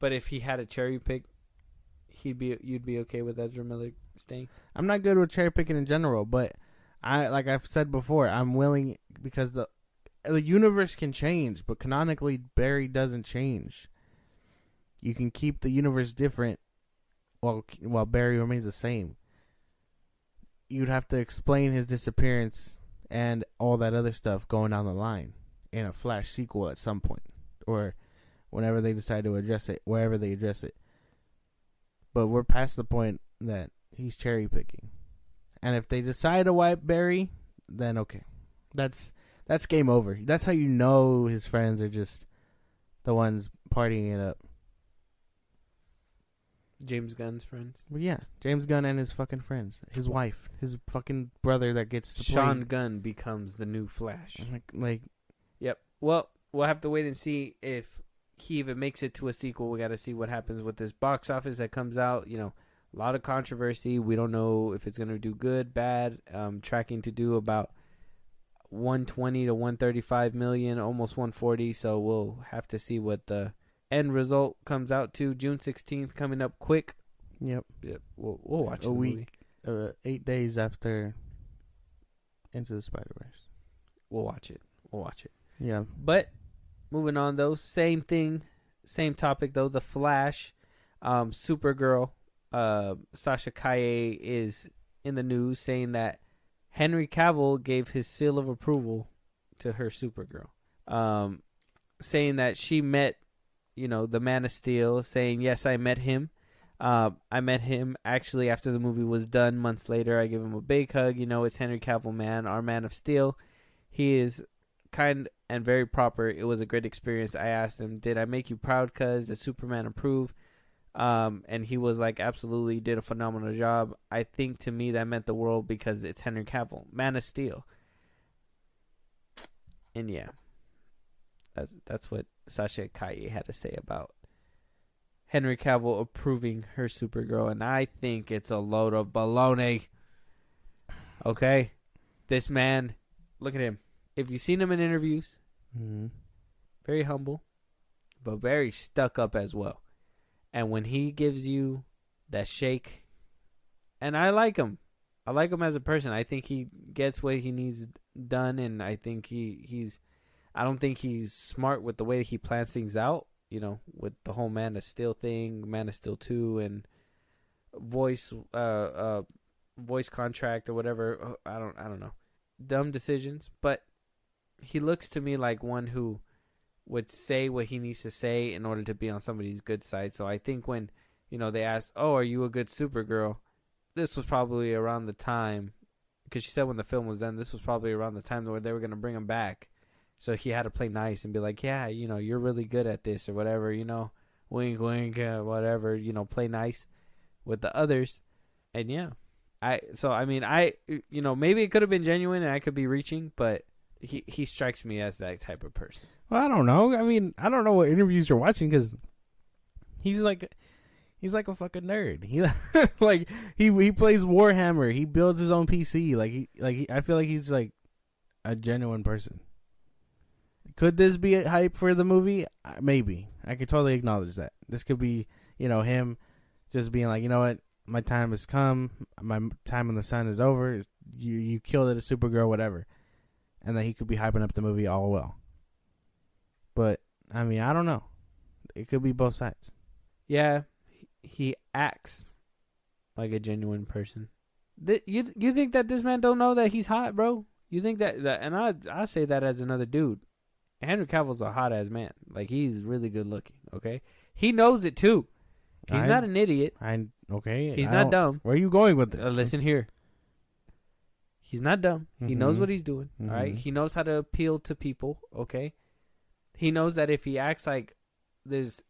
A: But if he had a cherry pick, you'd be okay with Ezra Miller staying?
B: I'm not good with cherry picking in general, but like I've said before, I'm willing because the universe can change, but canonically Barry doesn't change. You can keep the universe different while Barry remains the same. You'd have to explain his disappearance and all that other stuff going down the line in a Flash sequel at some point, or whenever they decide to address it, wherever they address it. But we're past the point that he's cherry picking. And if they decide to wipe Barry, then okay. That's game over. That's how you know his friends are just the ones partying it up.
A: James Gunn's friends?
B: Well, yeah, James Gunn and his fucking friends. His wife. His fucking brother that gets to
A: Sean
B: play.
A: Gunn becomes the new Flash.
B: Like.
A: Yep. Well, we'll have to wait and see if he even makes it to a sequel. We got to see what happens with this box office that comes out. A lot of controversy. We don't know if it's going to do good, bad. Tracking to do about 120 to 135 million, almost 140. So we'll have to see what the end result comes out to. June 16th coming up quick.
B: Yep.
A: We'll watch
B: a week, 8 days after Into the Spider-Verse.
A: We'll watch it.
B: Yeah.
A: But moving on though, same thing, same topic though. The Flash, Supergirl, Sasha Calle is in the news saying that Henry Cavill gave his seal of approval to her Supergirl, saying that she met, the Man of Steel, saying, yes, I met him. I met him actually after the movie was done months later. I gave him a big hug. It's Henry Cavill, man, our Man of Steel. He is kind and very proper. It was a great experience. I asked him, did I make you proud, cuz? Does Superman approve? And he was like, absolutely, did a phenomenal job. I think to me that meant the world because it's Henry Cavill, Man of Steel. And yeah, that's what Sasha Calle had to say about Henry Cavill approving her Supergirl. And I think it's a load of baloney. Okay? This man, look at him. If you've seen him in interviews, very humble, but very stuck up as well. And when he gives you that shake, and I like him. I like him as a person. I think he gets what he needs done, and I think he's. I don't think he's smart with the way he plans things out. You know, with the whole Man of Steel thing, Man of Steel 2, and voice contract or whatever. I don't know. Dumb decisions, but he looks to me like one who would say what he needs to say in order to be on somebody's good side. So I think when, they asked, "Oh, are you a good Supergirl?" This was probably around the time, because she said when the film was done, this was probably around the time where they were going to bring him back. So he had to play nice and be like, "Yeah, you're really good at this," or whatever, wink, wink, whatever, play nice with the others. And yeah, maybe it could have been genuine and I could be reaching, but he strikes me as that type of person.
B: Well, I don't know. I mean, I don't know what interviews you're watching, because he's like a fucking nerd. He he plays Warhammer. He builds his own PC. I feel like he's like a genuine person. Could this be a hype for the movie? Maybe. I could totally acknowledge that. This could be, him just being like, you know what, my time has come. My time in the sun is over. You killed it, a Supergirl, whatever. And then he could be hyping up the movie all well. But, I mean, I don't know. It could be both sides.
A: Yeah, he acts like a genuine person. You think that this man don't know that he's hot, bro? You think that and I say that as another dude. Henry Cavill's a hot ass man. Like, he's really good looking. Okay, he knows it too. He's not an idiot. He's not dumb.
B: Where are you going with this?
A: Listen here. He's not dumb. Mm-hmm. He knows what he's doing.
B: Mm-hmm.
A: All right. He knows how to appeal to people. Okay. He knows that if he acts like this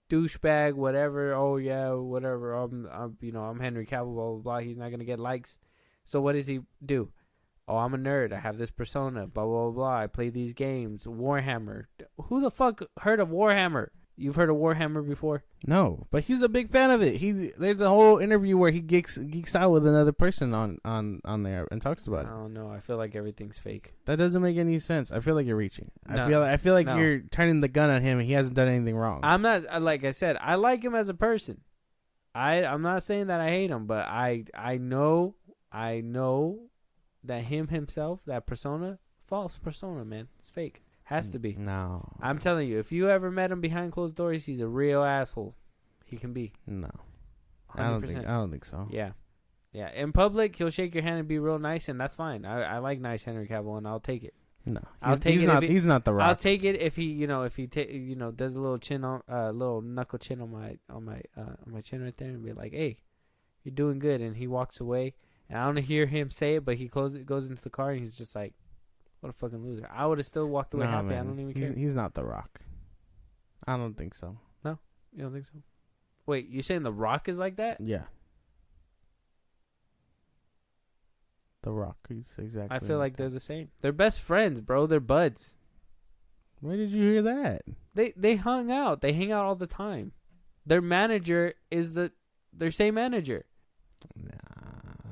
A: douchebag, whatever. Oh yeah, whatever. I'm Henry Cavill. Blah blah blah. He's not gonna get likes. So what does he do? Oh, I'm a nerd. I have this persona. Blah blah blah. I play these games. Warhammer. Who the fuck heard of Warhammer? You've heard of Warhammer before?
B: No, but he's a big fan of it. There's a whole interview where he geeks out with another person on there and talks about it.
A: I don't know. I feel like everything's fake.
B: That doesn't make any sense. I feel like you're reaching.
A: No,
B: I feel like you're turning the gun on him. And he hasn't done anything wrong.
A: I'm not. Like I said, I like him as a person. I'm not saying that I hate him, but I know that himself, that persona, false persona, man. It's fake. Has to be.
B: No.
A: I'm telling you, if you ever met him behind closed doors, he's a real asshole. He can be.
B: No.
A: 100%.
B: I don't think so.
A: Yeah. Yeah. In public, he'll shake your hand and be real nice, and that's fine. I like nice Henry Cavill, and I'll take it.
B: No.
A: He's
B: not the Rock.
A: I'll take it if he does a little knuckle chin on my chin right there and be like, "Hey, you're doing good," and he walks away. And I don't hear him say it, but he goes into the car and he's just like, "What a fucking loser." I would have still walked away happy.
B: Man.
A: I don't even care.
B: He's not The Rock. I don't think so.
A: No? You don't think so? Wait, you saying The Rock is like that?
B: Yeah. The Rock is exactly.
A: I feel like they're the same. They're best friends, bro. They're buds.
B: Where did you hear that?
A: They hung out. They hang out all the time. Their manager is their same manager.
B: Nah,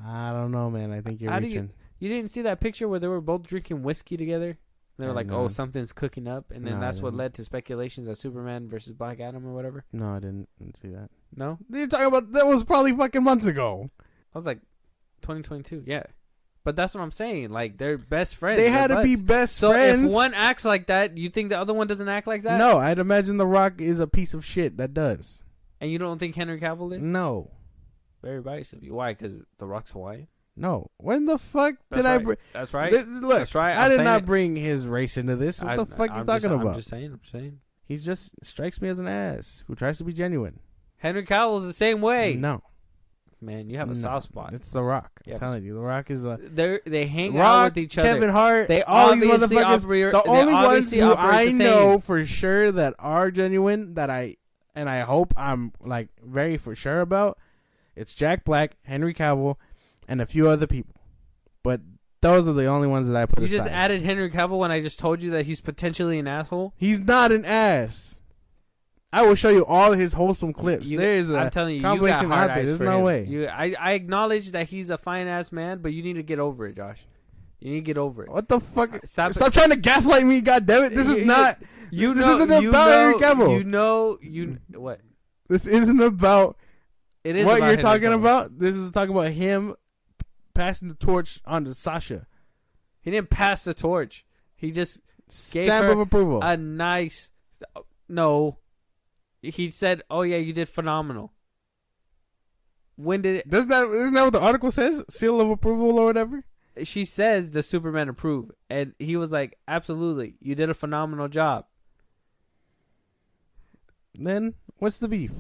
B: I don't know, man. I think you're reaching.
A: You didn't see that picture where they were both drinking whiskey together? They were like, "Oh, something's cooking up," and then that's what led to speculations of Superman versus Black Adam or whatever.
B: No, I didn't see that.
A: No?
B: You're talking about that was probably fucking months ago.
A: I was like, 2022, yeah. But that's what I'm saying. Like, they're best friends.
B: They had to be best friends.
A: So if one acts like that, you think the other one doesn't act like that?
B: No, I'd imagine The Rock is a piece of shit that does.
A: And you don't think Henry Cavill is?
B: No.
A: Very biased of you. Why? Because The Rock's Hawaiian?
B: No. When the fuck did I bring...
A: That's right.
B: Look,
A: that's right.
B: I did not bring his race into this. What the fuck are you talking about?
A: I'm just saying.
B: He just strikes me as an ass who tries to be genuine.
A: Henry Cavill is the same way.
B: No.
A: Man, you have a soft spot.
B: It's The Rock. I'm telling you. The Rock is a...
A: They hang
B: Rock,
A: out with each other.
B: Kevin Hart.
A: They
B: all these
A: obviously
B: motherfuckers. The only ones who I know for sure that are genuine that I hope I'm like very for sure about, it's Jack Black, Henry Cavill, and a few other people. But those are the only ones that I put aside.
A: You just added Henry Cavill when I just told you that he's potentially an asshole?
B: He's not an ass. I will show you all his wholesome clips.
A: I'm telling you, you got hard eyes
B: There's
A: for
B: no
A: him.
B: way.
A: I acknowledge that he's a fine ass man, but you need to get over it, Josh. You need to get over it.
B: What the fuck?
A: Stop
B: trying to gaslight me, goddammit. This is not. This isn't about Henry Cavill.
A: What?
B: This isn't about
A: it is
B: what
A: about
B: you're
A: Henry
B: talking
A: Cavill.
B: about. This is talking about him passing the torch on to Sasha.
A: He didn't pass the torch. He just gave
B: Stamp
A: her
B: of approval.
A: a nice. No, he said, "Oh yeah, you did phenomenal." When did it?
B: Isn't that what the article says? Seal of approval or whatever.
A: She says the Superman approved, and he was like, "Absolutely, you did a phenomenal job."
B: Then what's the beef?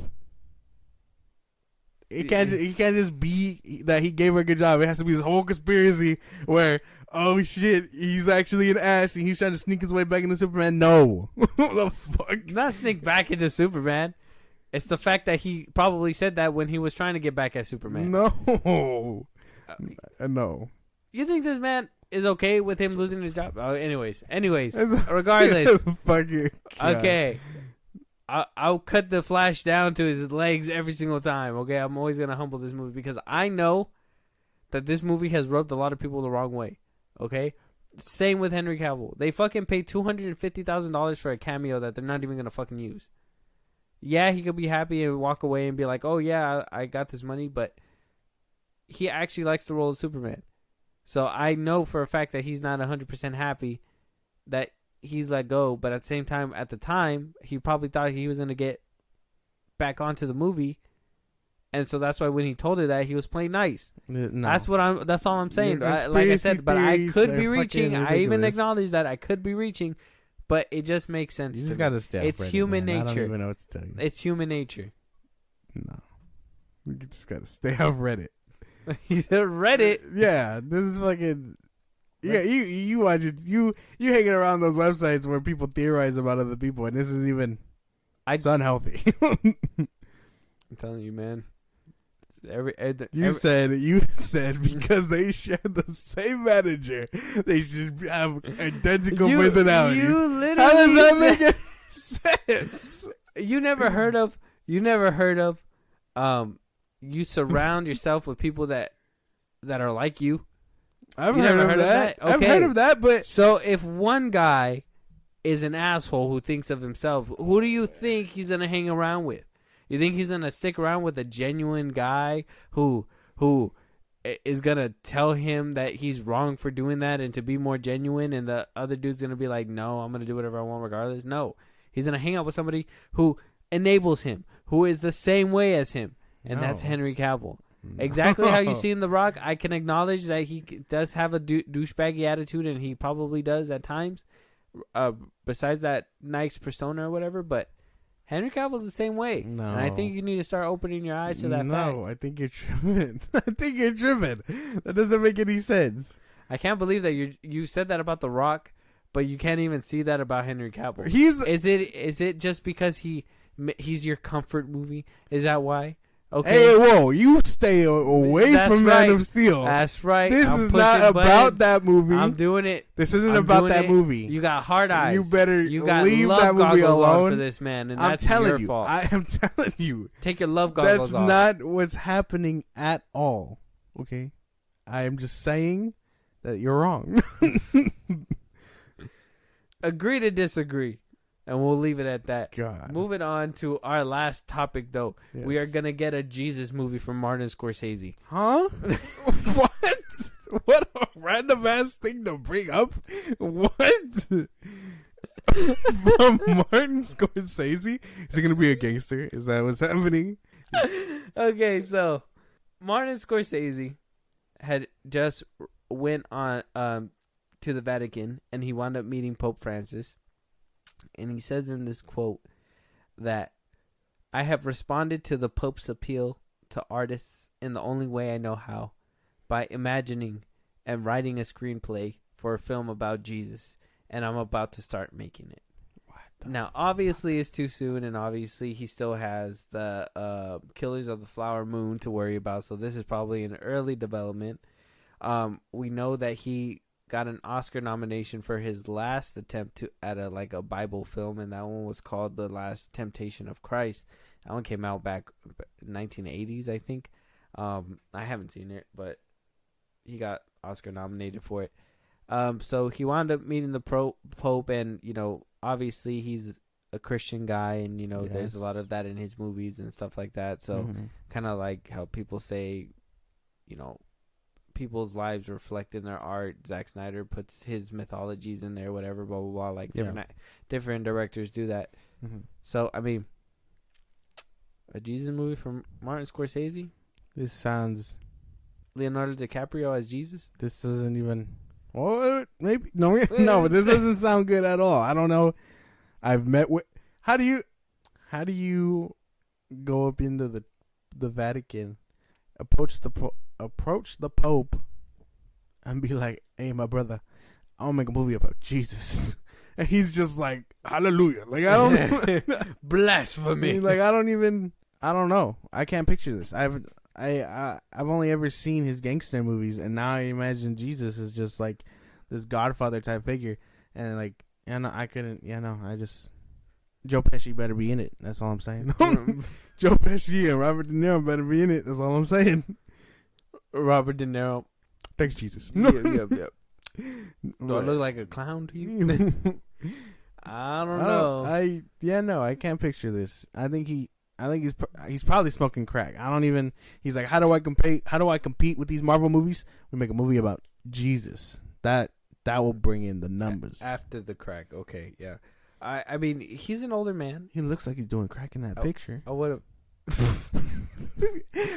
B: It can't just be that he gave her a good job. It has to be this whole conspiracy where, oh shit, he's actually an ass and he's trying to sneak his way back into Superman. No. What the fuck?
A: Not sneak back into Superman. It's the fact that he probably said that when he was trying to get back at Superman.
B: No. No.
A: You think this man is okay with him losing his job? Oh, anyways, regardless.
B: Fucking
A: Okay. I'll cut the Flash down to his legs every single time. Okay, I'm always gonna humble this movie because I know that this movie has rubbed a lot of people the wrong way. Okay, same with Henry Cavill. They fucking paid $250,000 for a cameo that they're not even gonna fucking use. Yeah, he could be happy and walk away and be like, "Oh yeah, I got this money," but he actually likes the role of Superman. So I know for a fact that he's not 100% happy that he's let go, but at the same time, at the time, he probably thought he was going to get back onto the movie. And so that's why when he told her that, he was playing nice.
B: No.
A: That's all I'm saying. Like I said, but I could be reaching. I even acknowledge that I could be reaching, but it just makes sense.
B: You just got to stay.
A: It's human nature.
B: I don't even know what to tell you.
A: It's human nature.
B: No. You just got to stay off Reddit.
A: Reddit?
B: Yeah, this is fucking... Yeah, you watch it. You hanging around those websites where people theorize about other people, and this is even... It's unhealthy.
A: I'm telling you, man.
B: You said because they share the same manager, they should have identical personalities.
A: You literally
B: How does that make any sense?
A: You never heard of you surround yourself with people that are like you.
B: I've heard of that. Okay. I've heard of that, but
A: so if one guy is an asshole who thinks of himself, who do you think he's gonna hang around with? You think he's gonna stick around with a genuine guy who is gonna tell him that he's wrong for doing that and to be more genuine, and the other dude's gonna be like, no, I'm gonna do whatever I want regardless? No, he's gonna hang out with somebody who enables him, who is the same way as him. And that's Henry Cavill. Exactly how you see in The Rock. I can acknowledge that he does have a douchebaggy attitude, and he probably does at times, besides that nice persona or whatever. But Henry Cavill's the same way. No. And I think you need to start opening your eyes to that fact.
B: No, I think you're tripping. That doesn't make any sense.
A: I can't believe that you said that about The Rock, but you can't even see that about Henry Cavill. Is it just because he's your comfort movie? Is that why? Okay.
B: Hey, whoa! You stay away from Man of Steel.
A: That's right.
B: This is not about that movie.
A: I'm doing it.
B: This isn't about that movie.
A: You got hard eyes.
B: You better leave
A: that
B: movie alone
A: for this man, and
B: I'm
A: that's
B: telling
A: your
B: you.
A: fault.
B: I am telling you.
A: Take your love goggles off.
B: That's not what's happening at all. Okay, I am just saying that you're wrong.
A: Agree to disagree. And we'll leave it at that.
B: God.
A: Moving on to our last topic, though.
B: Yes.
A: We are going to get a Jesus movie from Martin Scorsese.
B: Huh? What? What a random ass thing to bring up. What? From Martin Scorsese? Is he going to be a gangster? Is that what's happening?
A: Okay, so Martin Scorsese had just went on to the Vatican, and he wound up meeting Pope Francis. And he says in this quote that I have responded to the Pope's appeal to artists in the only way I know how, by imagining and writing a screenplay for a film about Jesus, and I'm about to start making it. Now, obviously, it's too soon, and obviously, he still has the Killers of the Flower Moon to worry about, so this is probably an early development. We know that he got an Oscar nomination for his last attempt at a Bible film, and that one was called The Last Temptation of Christ. That one came out back in 1980s, I think. I haven't seen it, but he got Oscar nominated for it. So he wound up meeting the Pope, and obviously he's a Christian guy, and yes, there's a lot of that in his movies and stuff like that. So kind of like how people say, people's lives reflect in their art. Zack Snyder puts his mythologies in there, whatever, blah blah blah. Like different directors do that.
B: Mm-hmm.
A: So I mean, a Jesus movie from Martin Scorsese.
B: This sounds.
A: Leonardo DiCaprio as Jesus.
B: This doesn't even. What? Maybe no. No, this doesn't sound good at all. I don't know. I've met with. How do you go up into the Vatican, approach the Pope, and be like, "Hey, my brother, I'll make a movie about Jesus," and he's just like, "Hallelujah!" Like I don't
A: blasphemy.
B: Like I don't know. I can't picture this. I've only ever seen his gangster movies, and now I imagine Jesus is just like this Godfather type figure, and like, I couldn't. I just. Joe Pesci better be in it. That's all I'm saying. Joe Pesci and Robert De Niro better be in it. That's all I'm saying.
A: Robert De Niro.
B: Thanks, Jesus.
A: Yep. Do I look like a clown to you? I don't know.
B: I can't picture this. I think he's probably smoking crack. He's like, how do I compete with these Marvel movies? We make a movie about Jesus. That will bring in the numbers.
A: After the crack. Okay, yeah. I mean, he's an older man.
B: He looks like he's doing crack in that picture.
A: I would have.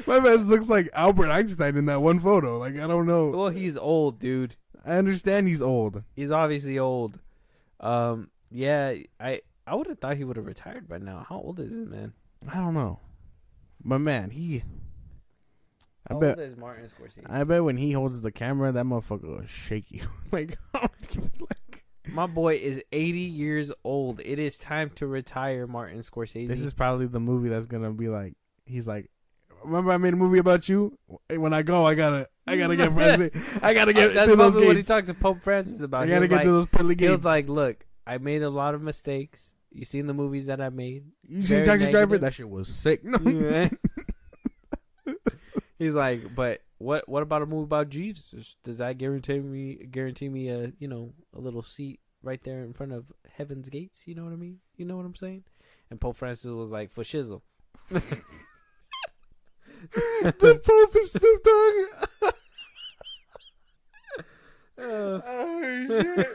B: My man looks like Albert Einstein in that one photo. Like, I don't know.
A: Well, he's old, dude.
B: I understand he's old.
A: He's obviously old. Yeah, I would have thought he would have retired by now. How old is this man?
B: I don't know. But man,
A: How old is Martin Scorsese?
B: I bet when he holds the camera, that motherfucker is shaky. Like,
A: my boy is 80 years old. It is time to retire, Martin Scorsese.
B: This is probably the movie that's gonna be like. He's like, remember I made a movie about you. When I go, I gotta get president. I gotta get
A: That's
B: through those
A: probably what he
B: gates.
A: talked to Pope Francis about.
B: I gotta get through those pearly gates.
A: He was like, look, I made a lot of mistakes. You seen the movies that I made?
B: You seen Taxi Driver? That shit was sick. No.
A: Yeah. He's like, but what about a movie about Jesus? Does that guarantee me a a little seat right there in front of heaven's gates? You know what I mean? You know what I'm saying? And Pope Francis was like, for shizzle.
B: The Pope is Snoop Dogg. Oh shit!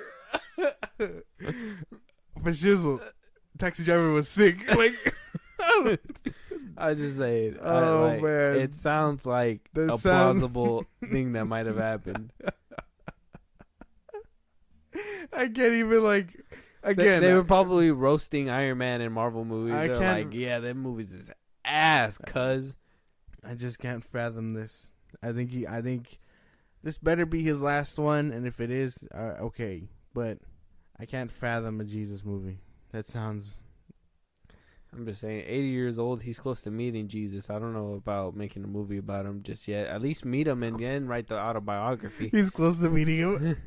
B: For shizzle, Taxi Driver was sick. Like.
A: I just say it.
B: Oh man,
A: it sounds like plausible thing that might have happened.
B: I can't even like. Again,
A: they were probably roasting Iron Man in Marvel movies. They're like, yeah, them movies is ass, cuz.
B: I just can't fathom this. I think this better be his last one, and if it is, okay. But I can't fathom a Jesus movie. That sounds.
A: I'm just saying, 80 years old, he's close to meeting Jesus. I don't know about making a movie about him just yet. At least meet him and then write the autobiography.
B: He's close to meeting him.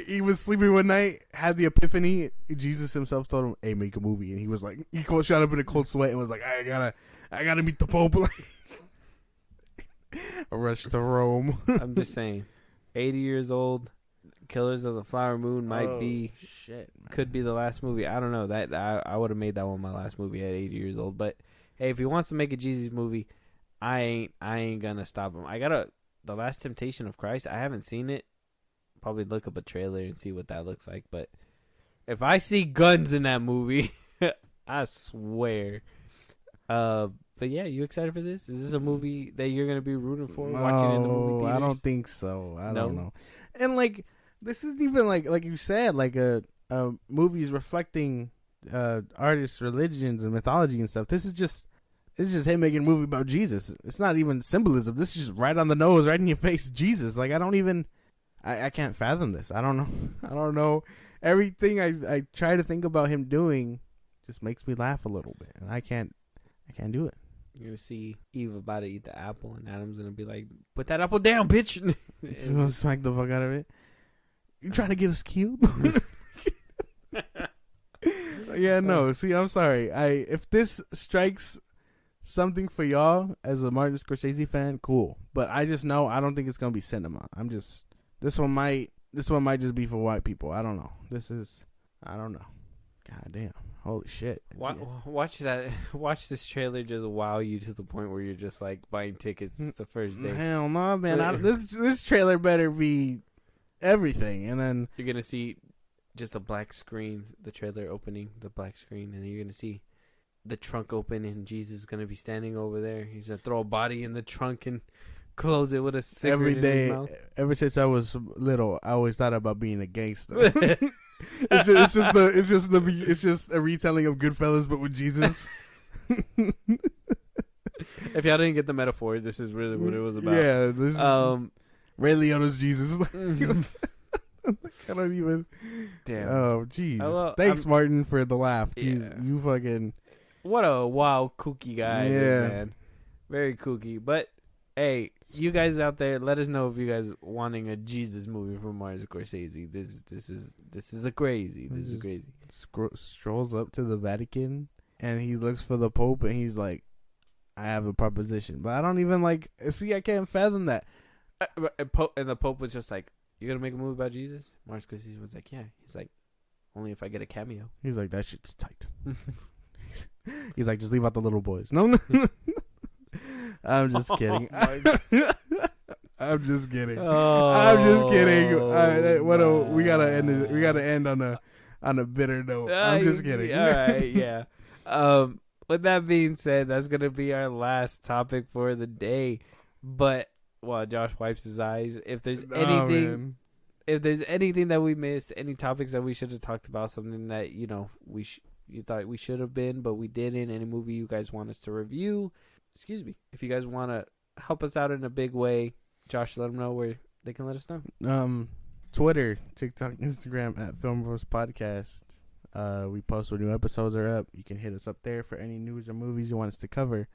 B: he was sleeping one night, had the epiphany. Jesus himself told him, "Hey, make a movie," and he was like, he shot up in a cold sweat and was like, "I gotta meet the Pope." A rush to Rome.
A: I'm just saying, 80 years old. Killers of the Flower Moon might be
B: shit, man.
A: Could be the last movie. I don't know. That I would have made that one my last movie at 80 years old. But hey, if he wants to make a Jesus movie, I ain't gonna stop him. The Last Temptation of Christ. I haven't seen it. Probably look up a trailer and see what that looks like. But if I see guns in that movie, I swear. But yeah, you excited for this? Is this a movie that you're gonna be rooting for? Watching in the movie theaters?
B: I don't think so. I don't know. And like. This isn't even like you said, like a movies reflecting artists' religions and mythology and stuff. This is just him making a movie about Jesus. It's not even symbolism. This is just right on the nose, right in your face, Jesus. Like I can't fathom this. I don't know. I don't know. Everything I try to think about him doing just makes me laugh a little bit, and I can't do it.
A: You're gonna see Eve about to eat the apple, and Adam's gonna be like, "Put that apple down, bitch!"
B: He's gonna smack the fuck out of it. You trying to get us killed? Yeah, no. See, I'm sorry. If this strikes something for y'all as a Martin Scorsese fan, cool. But I just know I don't think it's gonna be cinema. This one might just be for white people. I don't know. I don't know. God damn. Holy shit!
A: Watch that. Watch this trailer just wow you to the point where you're just like buying tickets the first day.
B: Hell no, man! This trailer better be everything, and then
A: you're gonna see just a black screen. The trailer opening, the black screen, and then you're gonna see the trunk open, and Jesus is gonna be standing over there. He's gonna throw a body in the trunk and close it with a cigarette
B: every
A: in
B: day.
A: his mouth.
B: Ever since I was little, I always thought about being a gangster. It's just a retelling of Goodfellas, but with Jesus.
A: If y'all didn't get the metaphor, this is really what it was about.
B: Yeah, this Ray Liotta's Jesus. I don't even.
A: Damn.
B: Oh, jeez. Thanks, Martin, for the laugh.
A: Yeah.
B: You fucking.
A: What a wild, kooky guy, man. Very kooky. But hey, you guys out there, let us know if you guys wanting a Jesus movie from Martin Scorsese. This is a crazy. This is crazy.
B: Strolls up to the Vatican and he looks for the Pope and he's like, "I have a proposition," but I don't even like. See, I can't fathom that.
A: And the Pope was just like, "You gonna make a movie about Jesus?" Martin Scorsese was like, "Yeah." He's like, "Only if I get a cameo."
B: He's like, "That shit's tight." He's like, "Just leave out the little boys." No. I'm just kidding. I'm just kidding. I'm just kidding. We gotta end it. We gotta end on a bitter note. I'm just kidding.
A: All right, yeah. With that being said, that's gonna be our last topic for the day. But while Josh wipes his eyes, if there's anything that we missed, any topics that we should have talked about, something that you thought we should have been but we didn't, any movie you guys want us to review. Excuse me. If you guys want to help us out in a big way, Josh, let them know where they can let us know.
B: Twitter, TikTok, Instagram at FilmBros Podcast. We post when new episodes are up. You can hit us up there for any news or movies you want us to cover.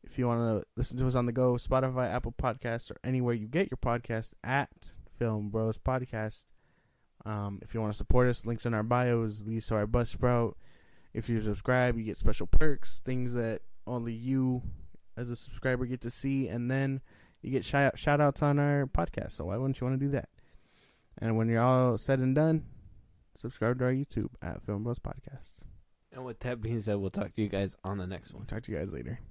B: If you want to listen to us on the go, Spotify, Apple Podcasts, or anywhere you get your podcast at FilmBros Podcast. If you want to support us, links in our bios, leads to our bus sprout. If you subscribe, you get special perks, things that only you as a subscriber get to see, and then you get shout outs on our podcast. So why wouldn't you want to do that? And when you're all said and done, subscribe to our YouTube at FilmBros Podcast.
A: And with that being said, we'll talk to you guys on the next one.
B: Talk to you guys later.